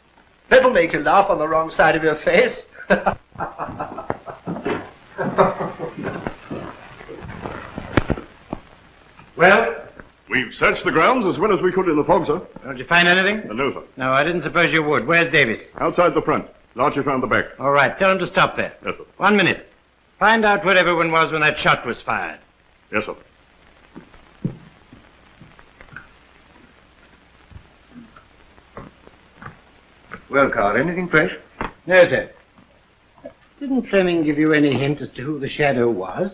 That'll make you laugh on the wrong side of your face. Well? We've searched the grounds as well as we could in the fog, sir. Did you find anything? No, sir. No, I didn't suppose you would. Where's Davis? Outside the front. Larcher found the back. All right, tell him to stop there. Yes, sir. 1 minute. Find out where everyone was when that shot was fired. Yes, sir. Well, Carl, anything fresh? No, sir. Didn't Fleming give you any hint as to who the shadow was?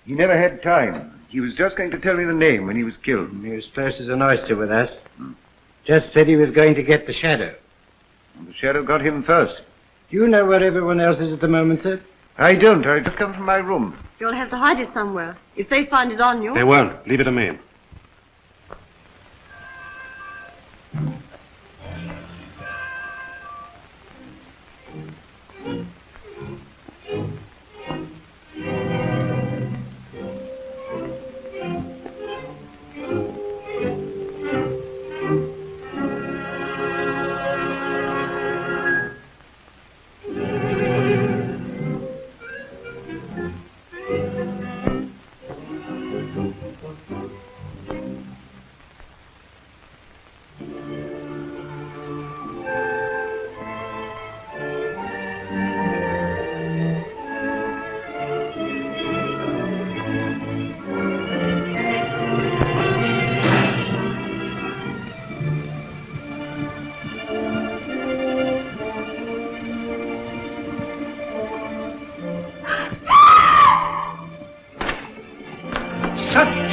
He never had time. He was just going to tell me the name when he was killed. He was close as an oyster with us. Just said he was going to get the shadow. The shadow got him first. Do you know where everyone else is at the moment, sir? I don't. I just come from my room. You'll have to hide it somewhere. If they find it on you... They won't. Leave it to me.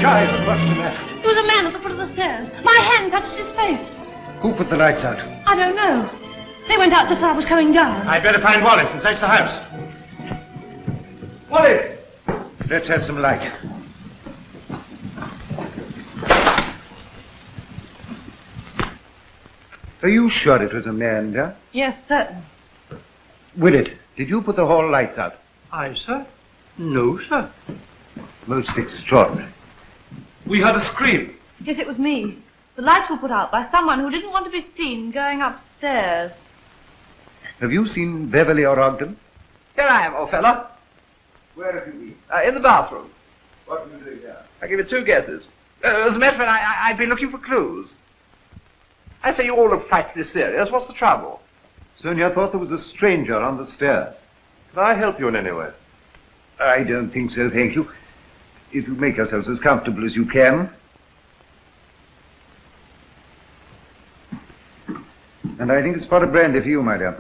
Child, what's the matter? There was a man at the foot of the stairs. My hand touched his face. Who put the lights out? I don't know. They went out just as I was coming down. I'd better find Wallace and search the house. Wallace! Let's have some light. Are you sure it was a man, dear? Yes, certain. Willett, did you put the hall lights out? I, sir? No, sir. Most extraordinary. We heard a scream. Yes, it was me. The lights were put out by someone who didn't want to be seen going upstairs. Have you seen Beverly or Ogden? Here I am, old fella. Where have you been? In the bathroom. What are you doing here? I'll give you two guesses. As a matter of fact, I've been looking for clues. I say you all look frightfully serious. What's the trouble? Sonia thought there was a stranger on the stairs. Can I help you in any way? I don't think so, thank you. If you make yourselves as comfortable as you can. And I think it's pot of brandy for you, my dear.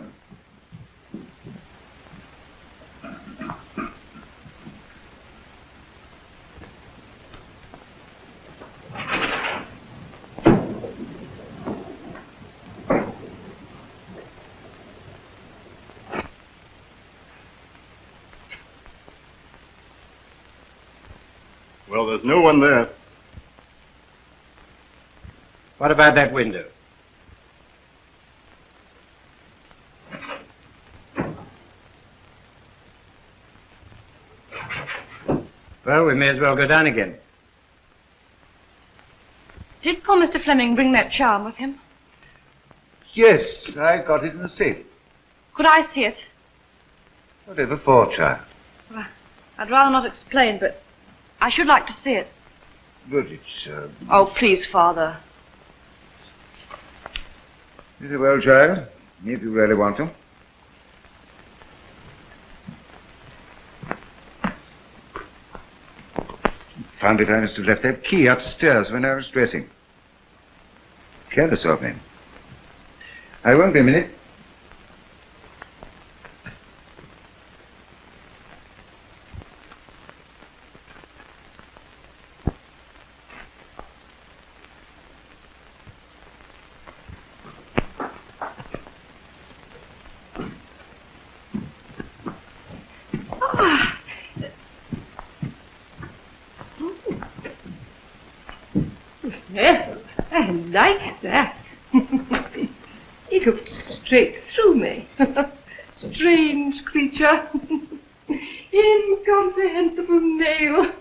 Well, there's no one there. What about that window? Well, we may as well go down again. Did poor Mr. Fleming bring that charm with him? Yes, I got it in the safe. Could I see it? Whatever for, child. Well, I'd rather not explain, but I should like to see it. But it's, Oh, please, Father. Very well, child, if you really want to. Found it I must have left that key upstairs when I was dressing. Careless of me. I won't be a minute. Well, I like that. He looked straight through me. Strange creature. Incomprehensible male.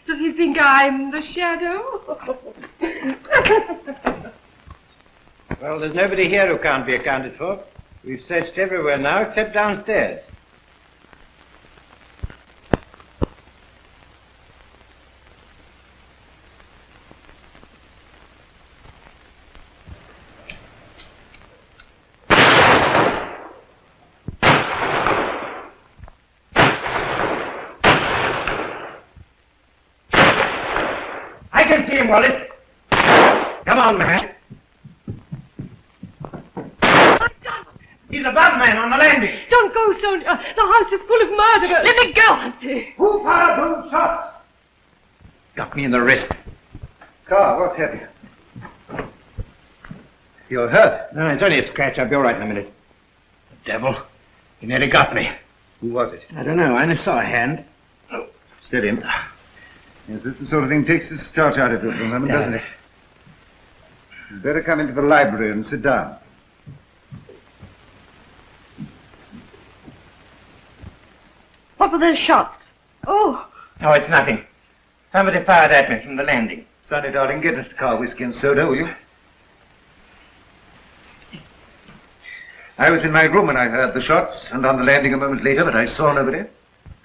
Does he think I'm the shadow? Well, there's nobody here who can't be accounted for. We've searched everywhere now except downstairs. I can see him, Wallace. Come on, man. He's a bad man on the landing. Don't go, Sonia. The house is full of murderers. Let me go, Auntie. Who fired those shots? Got me in the wrist. Carl, what's happened? You're hurt. No, it's only a scratch. I'll be all right in a minute. Devil. You nearly got me. Who was it? I don't know. I only saw a hand. Oh, steady him. Yes, this is the sort of thing takes the start out of you for a moment, doesn't it? You'd better come into the library and sit down. What were those shots? Oh, Oh, it's nothing. Somebody fired at me from the landing. Sonny, darling, get us the car whiskey and soda, will you? I was in my room when I heard the shots, and on the landing a moment later, but I saw nobody.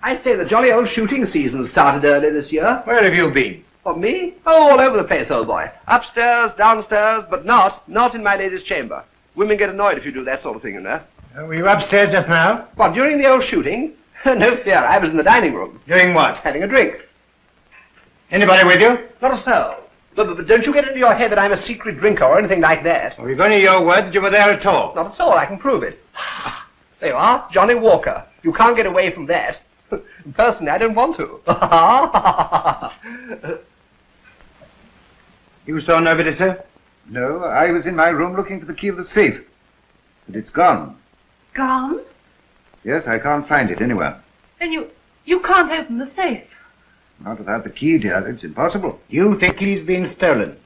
I say the jolly old shooting season started early this year. Where have you been? What, me? Oh, all over the place, old boy. Upstairs, downstairs, but not in my lady's chamber. Women get annoyed if you do that sort of thing, you know. Were you upstairs just now? What, during the old shooting? No fear, I was in the dining room. Doing what? Having a drink. Anybody with you? Not a soul. But don't you get into your head that I'm a secret drinker or anything like that. We've only your word that you were there at all. Not at all, I can prove it. There you are, Johnny Walker. You can't get away from that. Personally, I don't want to. You saw nobody, sir? No, I was in my room looking for the key of the safe. But it's gone. gone? Yes, I can't find it anywhere. Then you can't open the safe. Not without the key, dear. It's impossible. You think he's been stolen?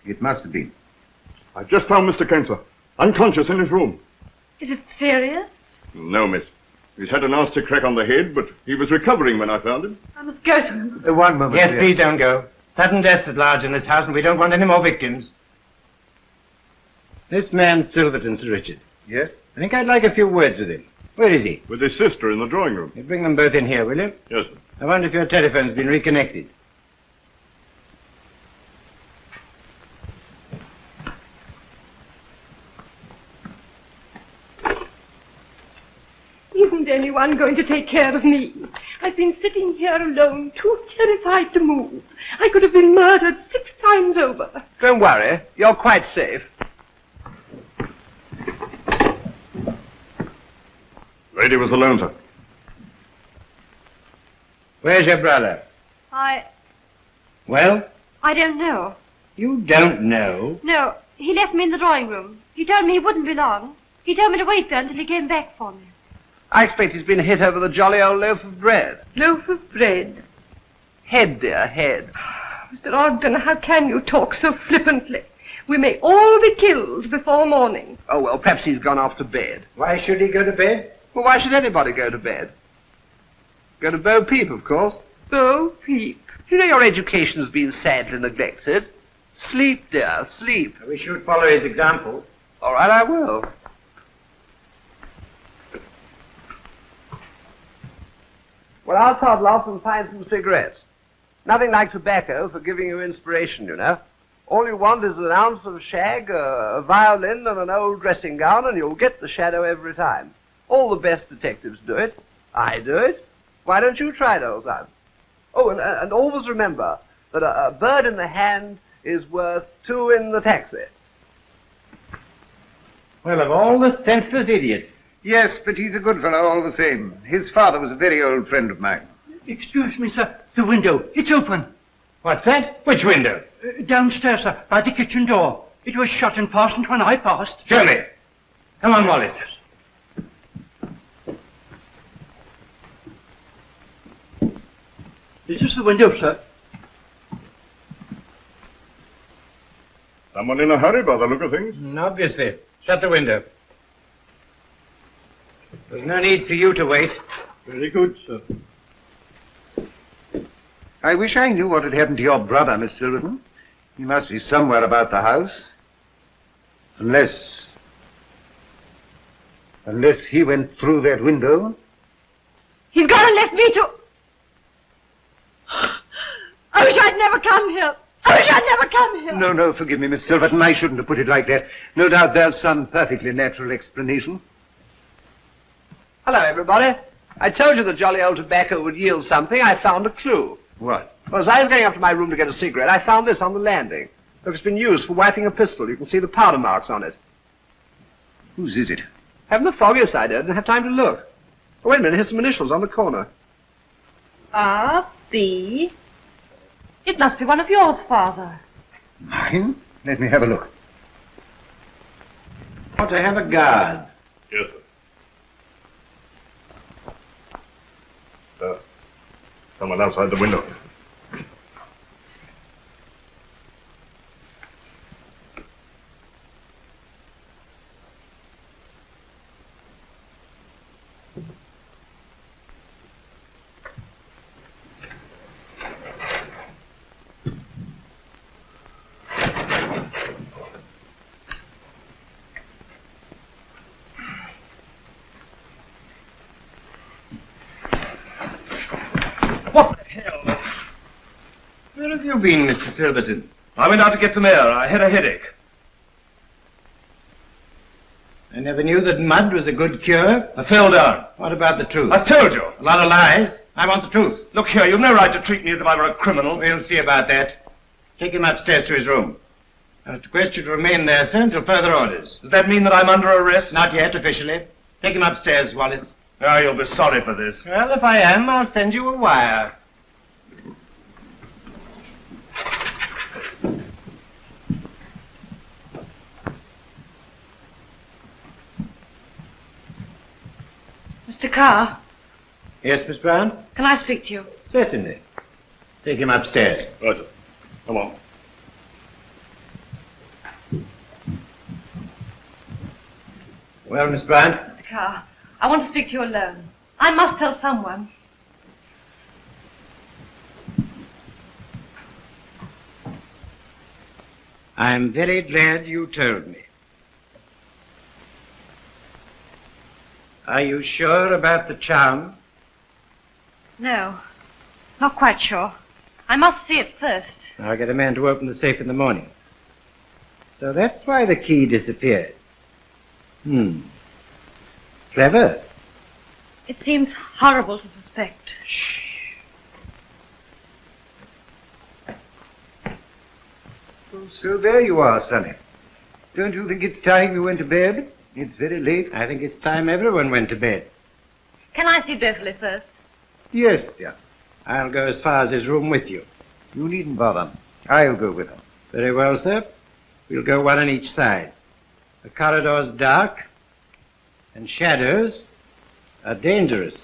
It must have been. I just found Mr. Kent, sir. Unconscious in his room. Is it serious? No, miss. He's had a nasty crack on the head, but he was recovering when I found him. I must go to him. One moment, Yes, dear. please don't go. Sudden deaths at large in this house, and we don't want any more victims. This man Silverton, Sir Richard. Yes? I think I'd like a few words with him. Where is he? With his sister in the drawing room. You bring them both in here, will you? Yes, sir. I wonder if your telephone's been reconnected. Isn't anyone going to take care of me? I've been sitting here alone, too terrified to move. I could have been murdered 6 times over. Don't worry. You're quite safe. Lady was alone, sir. Where's your brother? Well? I don't know. You don't know? No, he left me in the drawing room. He told me he wouldn't be long. He told me to wait there until he came back for me. I expect he's been hit over the jolly old loaf of bread. Loaf of bread? Head, dear, head. Mr. Ogden, how can you talk so flippantly? We may all be killed before morning. Oh, well, perhaps he's gone off to bed. Why should he go to bed? Well, why should anybody go to bed? Go to Bo Peep, of course. Bo Peep. You know your education's been sadly neglected. Sleep, dear, sleep. We should follow his example. All right, I will. Well, I'll toddle off and find some cigarettes. Nothing like tobacco for giving you inspiration, you know. All you want is an ounce of shag, a violin, and an old dressing gown, and you'll get the shadow every time. All the best detectives do it. I do it. Why don't you try it, old son? Oh, and always remember that a bird in the hand is worth 2 in the taxi. Well, of all the senseless idiots. Yes, but he's a good fellow all the same. His father was a very old friend of mine. Excuse me, sir. The window. It's open. What's that? Which window? Downstairs, sir, by the kitchen door. It was shut and fastened when I passed. Show me. Come on, Wallace. This is the window, sir. Someone in a hurry by the look of things. Obviously. Shut the window. There's no need for you to wait. Very good, sir. I wish I knew what had happened to your brother, Miss Silverton. He must be somewhere about the house. Unless he went through that window. He's gone and left me to... I wish I'd never come here. I wish I'd never come here. No, forgive me, Miss Silverton. I shouldn't have put it like that. No doubt there's some perfectly natural explanation. Hello, everybody. I told you the jolly old tobacco would yield something. I found a clue. What? Well, as I was going up to my room to get a cigarette, I found this on the landing. Look, it's been used for wiping a pistol. You can see the powder marks on it. Whose is it? Haven't the foggiest idea. Didn't have time to look. Oh, wait a minute. Here's some initials on the corner. R.B. It must be one of yours, Father. Mine? Let me have a look. Ought to have a guard. Yes, sir. Someone outside the window. What the hell? Where have you been, Mr. Silverton? I went out to get some air. I had a headache. I never knew that mud was a good cure. I fell down. What about the truth? I told you. A lot of lies. I want the truth. Look here, you've no right to treat me as if I were a criminal. We'll see about that. Take him upstairs to his room. I'll request you to remain there, sir, until further orders. Does that mean that I'm under arrest? Not yet, officially. Take him upstairs, Wallace. Oh, you'll be sorry for this. Well, if I am, I'll send you a wire. Mr. Carr, Yes, Miss Brown? can I speak to you? Certainly. Take him upstairs. Right. Come on. Well, Miss Brown? Mr. Carr, I want to speak to you alone. I must tell someone. I'm very glad you told me. Are you sure about the charm? No, not quite sure. I must see it first. I'll get a man to open the safe in the morning. So that's why the key disappeared. Clever. It seems horrible to suspect. Oh, so there you are, Sonny. Don't you think it's time you went to bed? It's very late. I think it's time everyone went to bed. Can I see Beverly first? Yes, dear. I'll go as far as his room with you. You needn't bother. I'll go with him. Very well, sir. We'll go one on each side. The corridor's dark, and shadows are dangerous.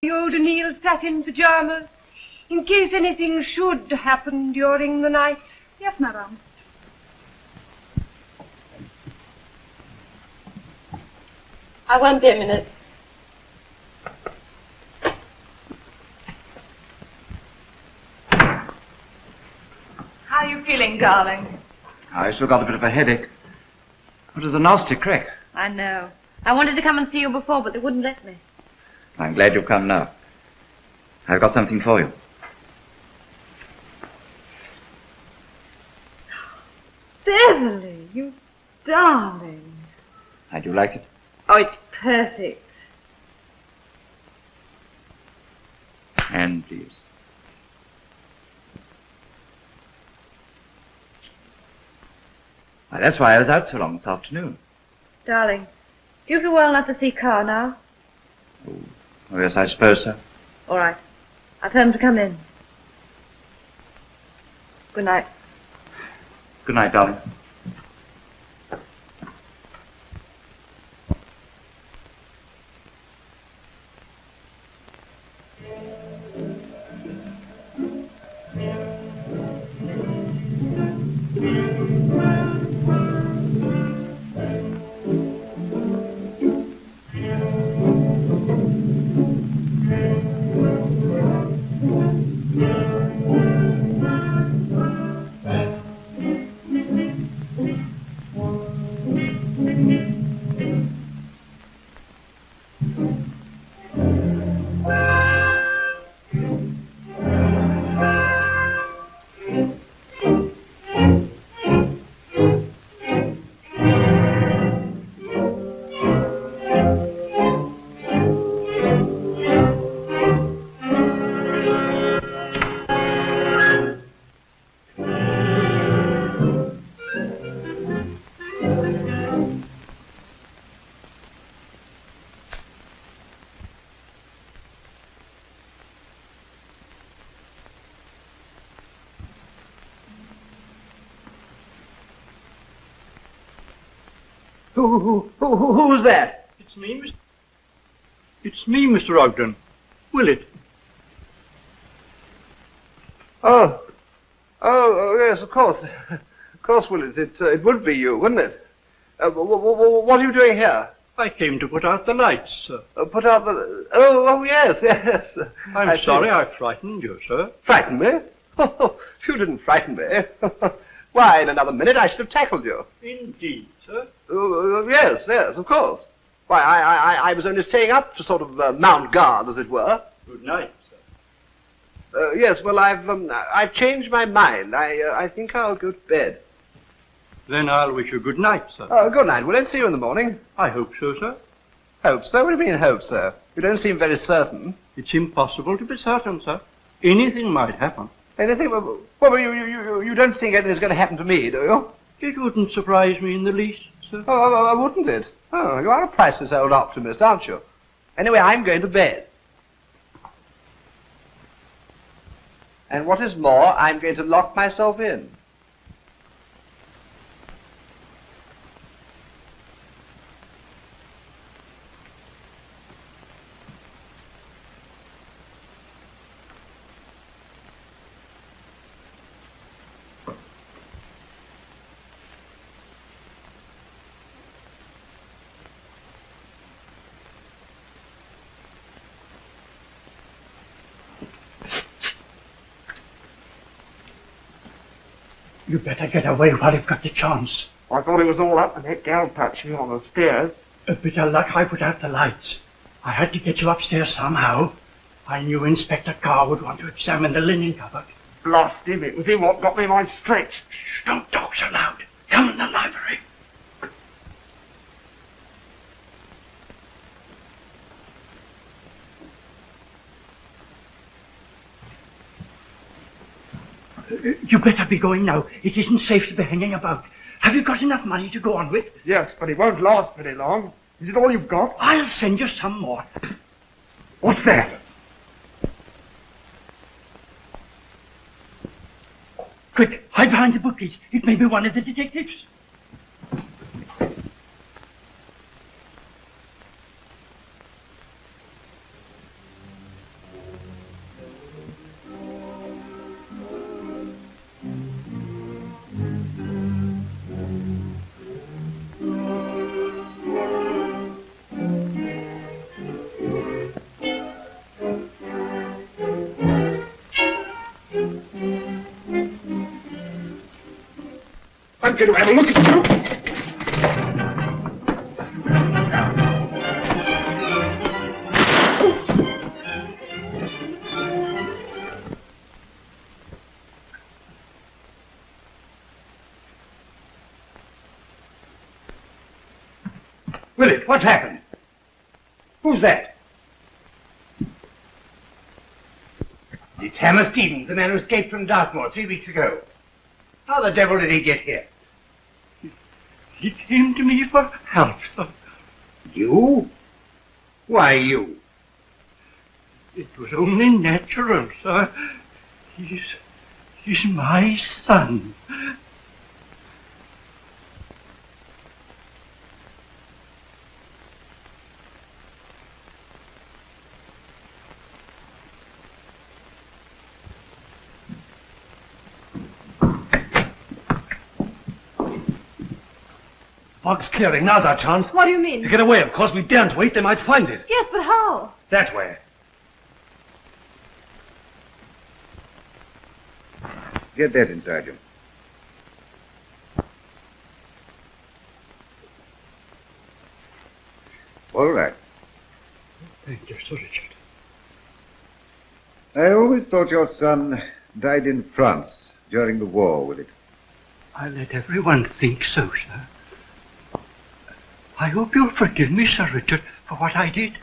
The old O'Neill's satin pajamas, in case anything should happen during the night. Yes, madame. I won't be a minute. How are you feeling, darling? I still got a bit of a headache. It was a nasty crack. I know. I wanted to come and see you before, but they wouldn't let me. I'm glad you've come now. I've got something for you. Beverly, you darling. How do you like it? Oh, it's perfect. And please. Why, that's why I was out so long this afternoon. Darling, do you feel well enough to see Carr now? Oh, yes, I suppose so. All right. I'll tell him to come in. Good night. Good night, darling. Who's that? It's me, Mr. Ogden. Will it? Oh, yes, of course. Of course, Willis. It would be you, wouldn't it? What are you doing here? I came to put out the lights, sir. Put out the... Oh, yes. I'm sorry I frightened you, sir. Frightened me? You didn't frighten me. Why, in another minute I should have tackled you. Indeed, sir. Yes, of course. Why, I was only staying up to sort of mount guard, as it were. Good night, sir. Yes, well, I've changed my mind. I think I'll go to bed. Then I'll wish you good night, sir. Good night. Will I see you in the morning? I hope so, sir. Hope so? What do you mean, hope so? You don't seem very certain. It's impossible to be certain, sir. Anything might happen. Anything? Well, you don't think anything's going to happen to me, do you? It wouldn't surprise me in the least, sir. Oh, wouldn't it? Oh, you are a priceless old optimist, aren't you? Anyway, I'm going to bed. And what is more, I'm going to lock myself in. You better get away while you've got the chance. I thought it was all up and that gal touched me on the stairs. A bit of luck I put out the lights. I had to get you upstairs somehow. I knew Inspector Carr would want to examine the linen cupboard. Blast him, it was him what got me my stretch. Shh, don't talk so loud. Come in the library. You better be going now. It isn't safe to be hanging about. Have you got enough money to go on with? Yes, but it won't last very long. Is it all you've got? I'll send you some more. What's that? Quick, hide behind the bookcase. It may be one of the detectives. I'm going to have a look at you. Willie, what's happened? Who's that? It's Hammer Stevens, the man who escaped from Dartmoor 3 weeks ago. How the devil did he get here? He came to me for help, sir. You? Why you? It was only natural, sir. He's my son. Fog's clearing. Now's our chance. What do you mean? To get away, of course. We daren't wait. They might find it. Yes, but how? That way. Get that inside you. All right. Thank you, Sir Richard. I always thought your son died in France during the war, Willie. I let everyone think so, sir. I hope you'll forgive me, Sir Richard, for what I did.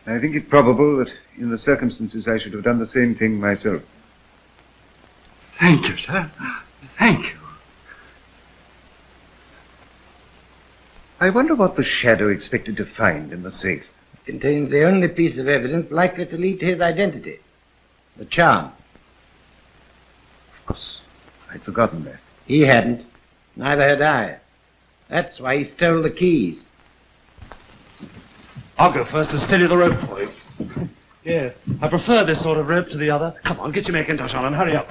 I think it probable that in the circumstances I should have done the same thing myself. Thank you, sir. Thank you. I wonder what the shadow expected to find in the safe. It contains the only piece of evidence likely to lead to his identity. The charm. Of course. I'd forgotten that. He hadn't. Neither had I. That's why he stole the keys. I'll go first and steady the rope for you. Yes. I prefer this sort of rope to the other. Come on, get your Macintosh on and hurry up.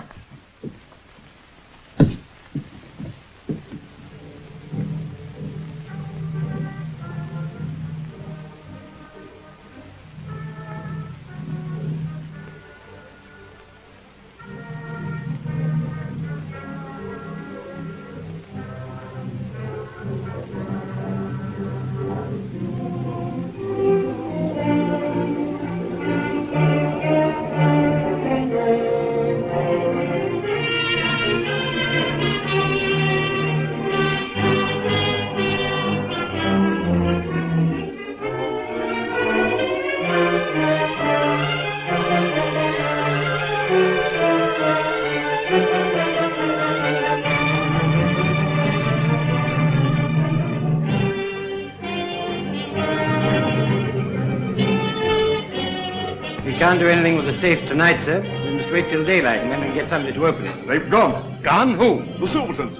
Can't do anything with the safe tonight, sir. We must wait till daylight and then we can get somebody to open it. They've gone. Gone? Who? The Silvertons.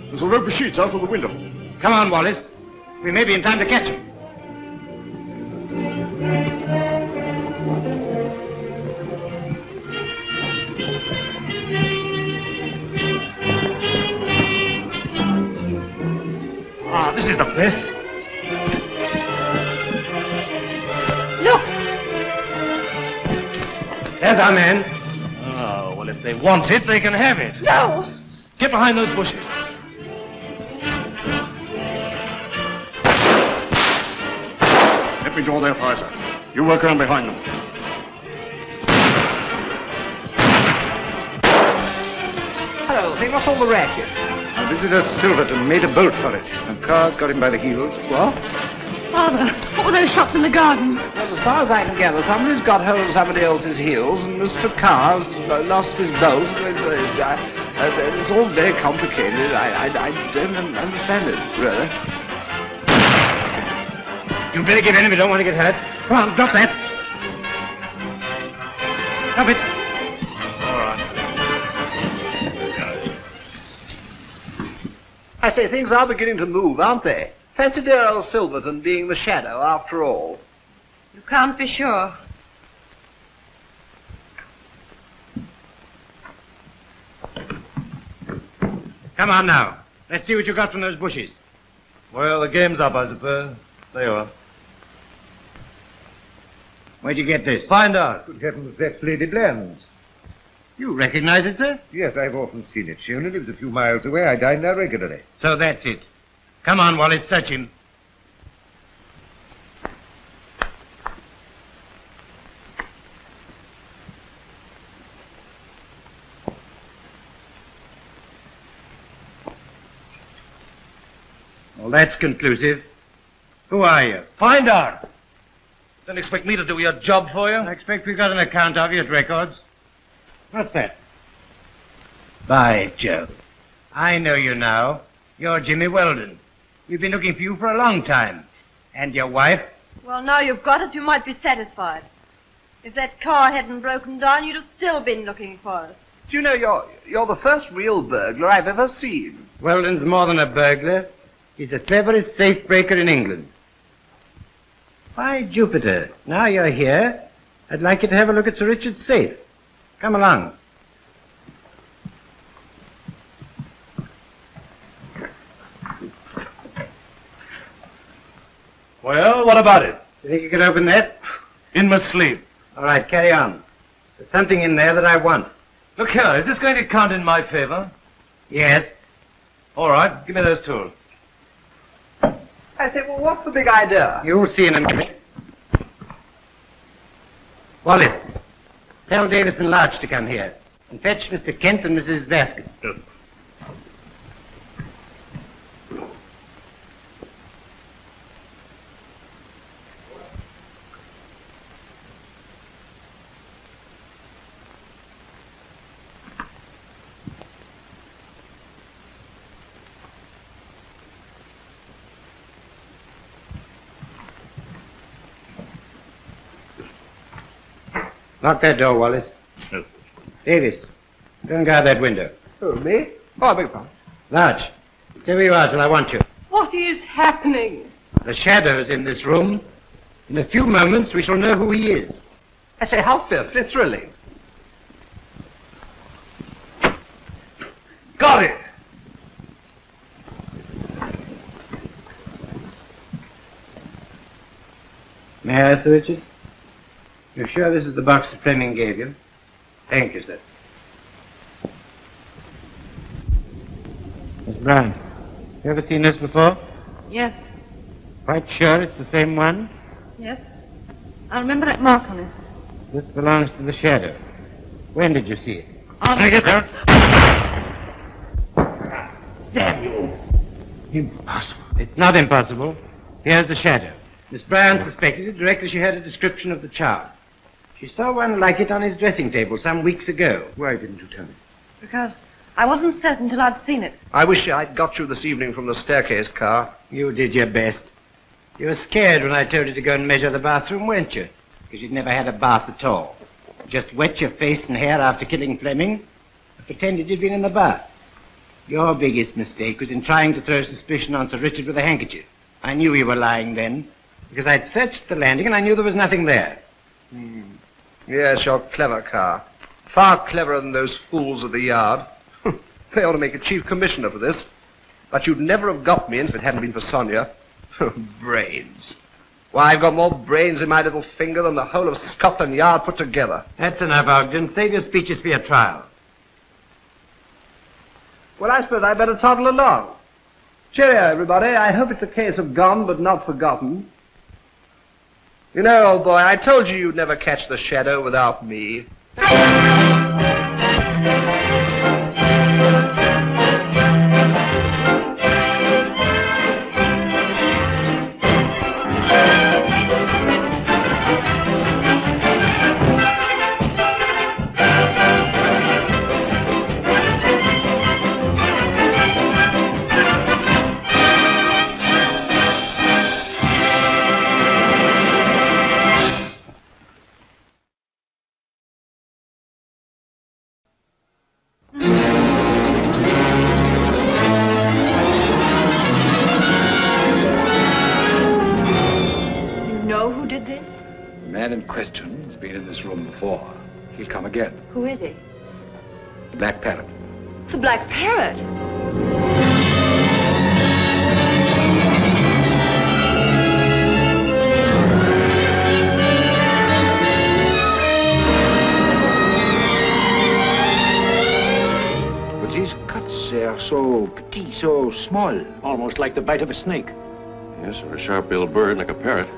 There's a rope of sheets out of the window. Come on, Wallace. We may be in time to catch him. Ah, this is the place. Look! There's our man. Oh, well, if they want it, they can have it. No! Get behind those bushes. Let me draw their fire, sir. You work around behind them. Hello, Thing, what's all the racket? Our visitor Silverton made a bolt for it, and Carr's got him by the heels. What? Father, what were those shots in the garden? Well, as far as I can gather, somebody's got hold of somebody else's heels, and Mr. Carr's lost his bolt. It's all very complicated. I don't understand it, really. You better get in if you don't want to get hurt. Come on, drop that. Drop it. All right. I say, things are beginning to move, aren't they? Fancy dear old Silverton being the shadow, after all. You can't be sure. Come on now. Let's see what you got from those bushes. Well, the game's up, I suppose. There you are. Where'd you get this? Find out. Good heavens, that's Lady Bland's. You recognize it, sir? Yes, I've often seen it. She only lives a few miles away. I dine there regularly. So that's it. Come on, Wallace, search him. Well, that's conclusive. Who are you? Find out. Don't expect me to do your job for you. I expect we've got an account of you at records. What's that? By Jove. I know you now. You're Jimmy Weldon. We've been looking for you for a long time. And your wife? Well, now you've got it, you might be satisfied. If that car hadn't broken down, you'd have still been looking for us. Do you know, you're the first real burglar I've ever seen. Weldon's more than a burglar. He's the cleverest safe breaker in England. By Jupiter, now you're here, I'd like you to have a look at Sir Richard's safe. Come along. Well, what about it? You think you could open that? In my sleep. All right, carry on. There's something in there that I want. Look here, is this going to count in my favor? Yes. All right, give me those tools. I say, well, what's the big idea? You'll see in a minute. Wallace, tell Davis and Larch to come here. And fetch Mr. Kent and Mrs. Vasquez. Lock that door, Wallace. No. Davis, go and guard that window. Oh, me? Oh, I beg your pardon. Larch, stay where you are till I want you. What What is happening? The shadow's in this room. In a few moments, we shall know who he is. I say, how fearfully thrilling. Got it! May I, Sir Richard? You're sure this is the box that Fleming gave you? Thank you, sir. Miss Brown, you ever seen this before? Yes, Quite sure it's the same one? yes. I remember that mark on it. This belongs to the shadow. When did you see it? Take it down. Damn you. Impossible. It's not impossible. Here's the shadow. Miss Brown suspected it directly she heard a description of the charm. She saw one like it on his dressing table some weeks ago. Why didn't you tell me? Because I wasn't certain till I'd seen it. I wish I'd got you this evening from the staircase car. You did your best. You were scared when I told you to go and measure the bathroom, weren't you? Because you'd never had a bath at all. You just wet your face and hair after killing Fleming and pretended you'd been in the bath. Your biggest mistake was in trying to throw suspicion on Sir Richard with a handkerchief. I knew you were lying then, because I'd searched the landing and I knew there was nothing there. Yes, you're clever, Carr. Far cleverer than those fools at the Yard. They ought to make a chief commissioner for this. But you'd never have got me in if it hadn't been for Sonia. Brains. Why, I've got more brains in my little finger than the whole of Scotland Yard put together. That's enough, Ogden. Save your speeches for your trial. Well, I suppose I'd better toddle along. Cheerio, everybody. I hope it's a case of gone but not forgotten. You know, old boy, I told you you'd never catch the shadow without me. Question has been in this room before. He'll come again. Who is he? The Black Parrot. The Black Parrot? But his cuts are so petite, so small. Almost like the bite of a snake. Yes, or a sharp-billed bird like a parrot.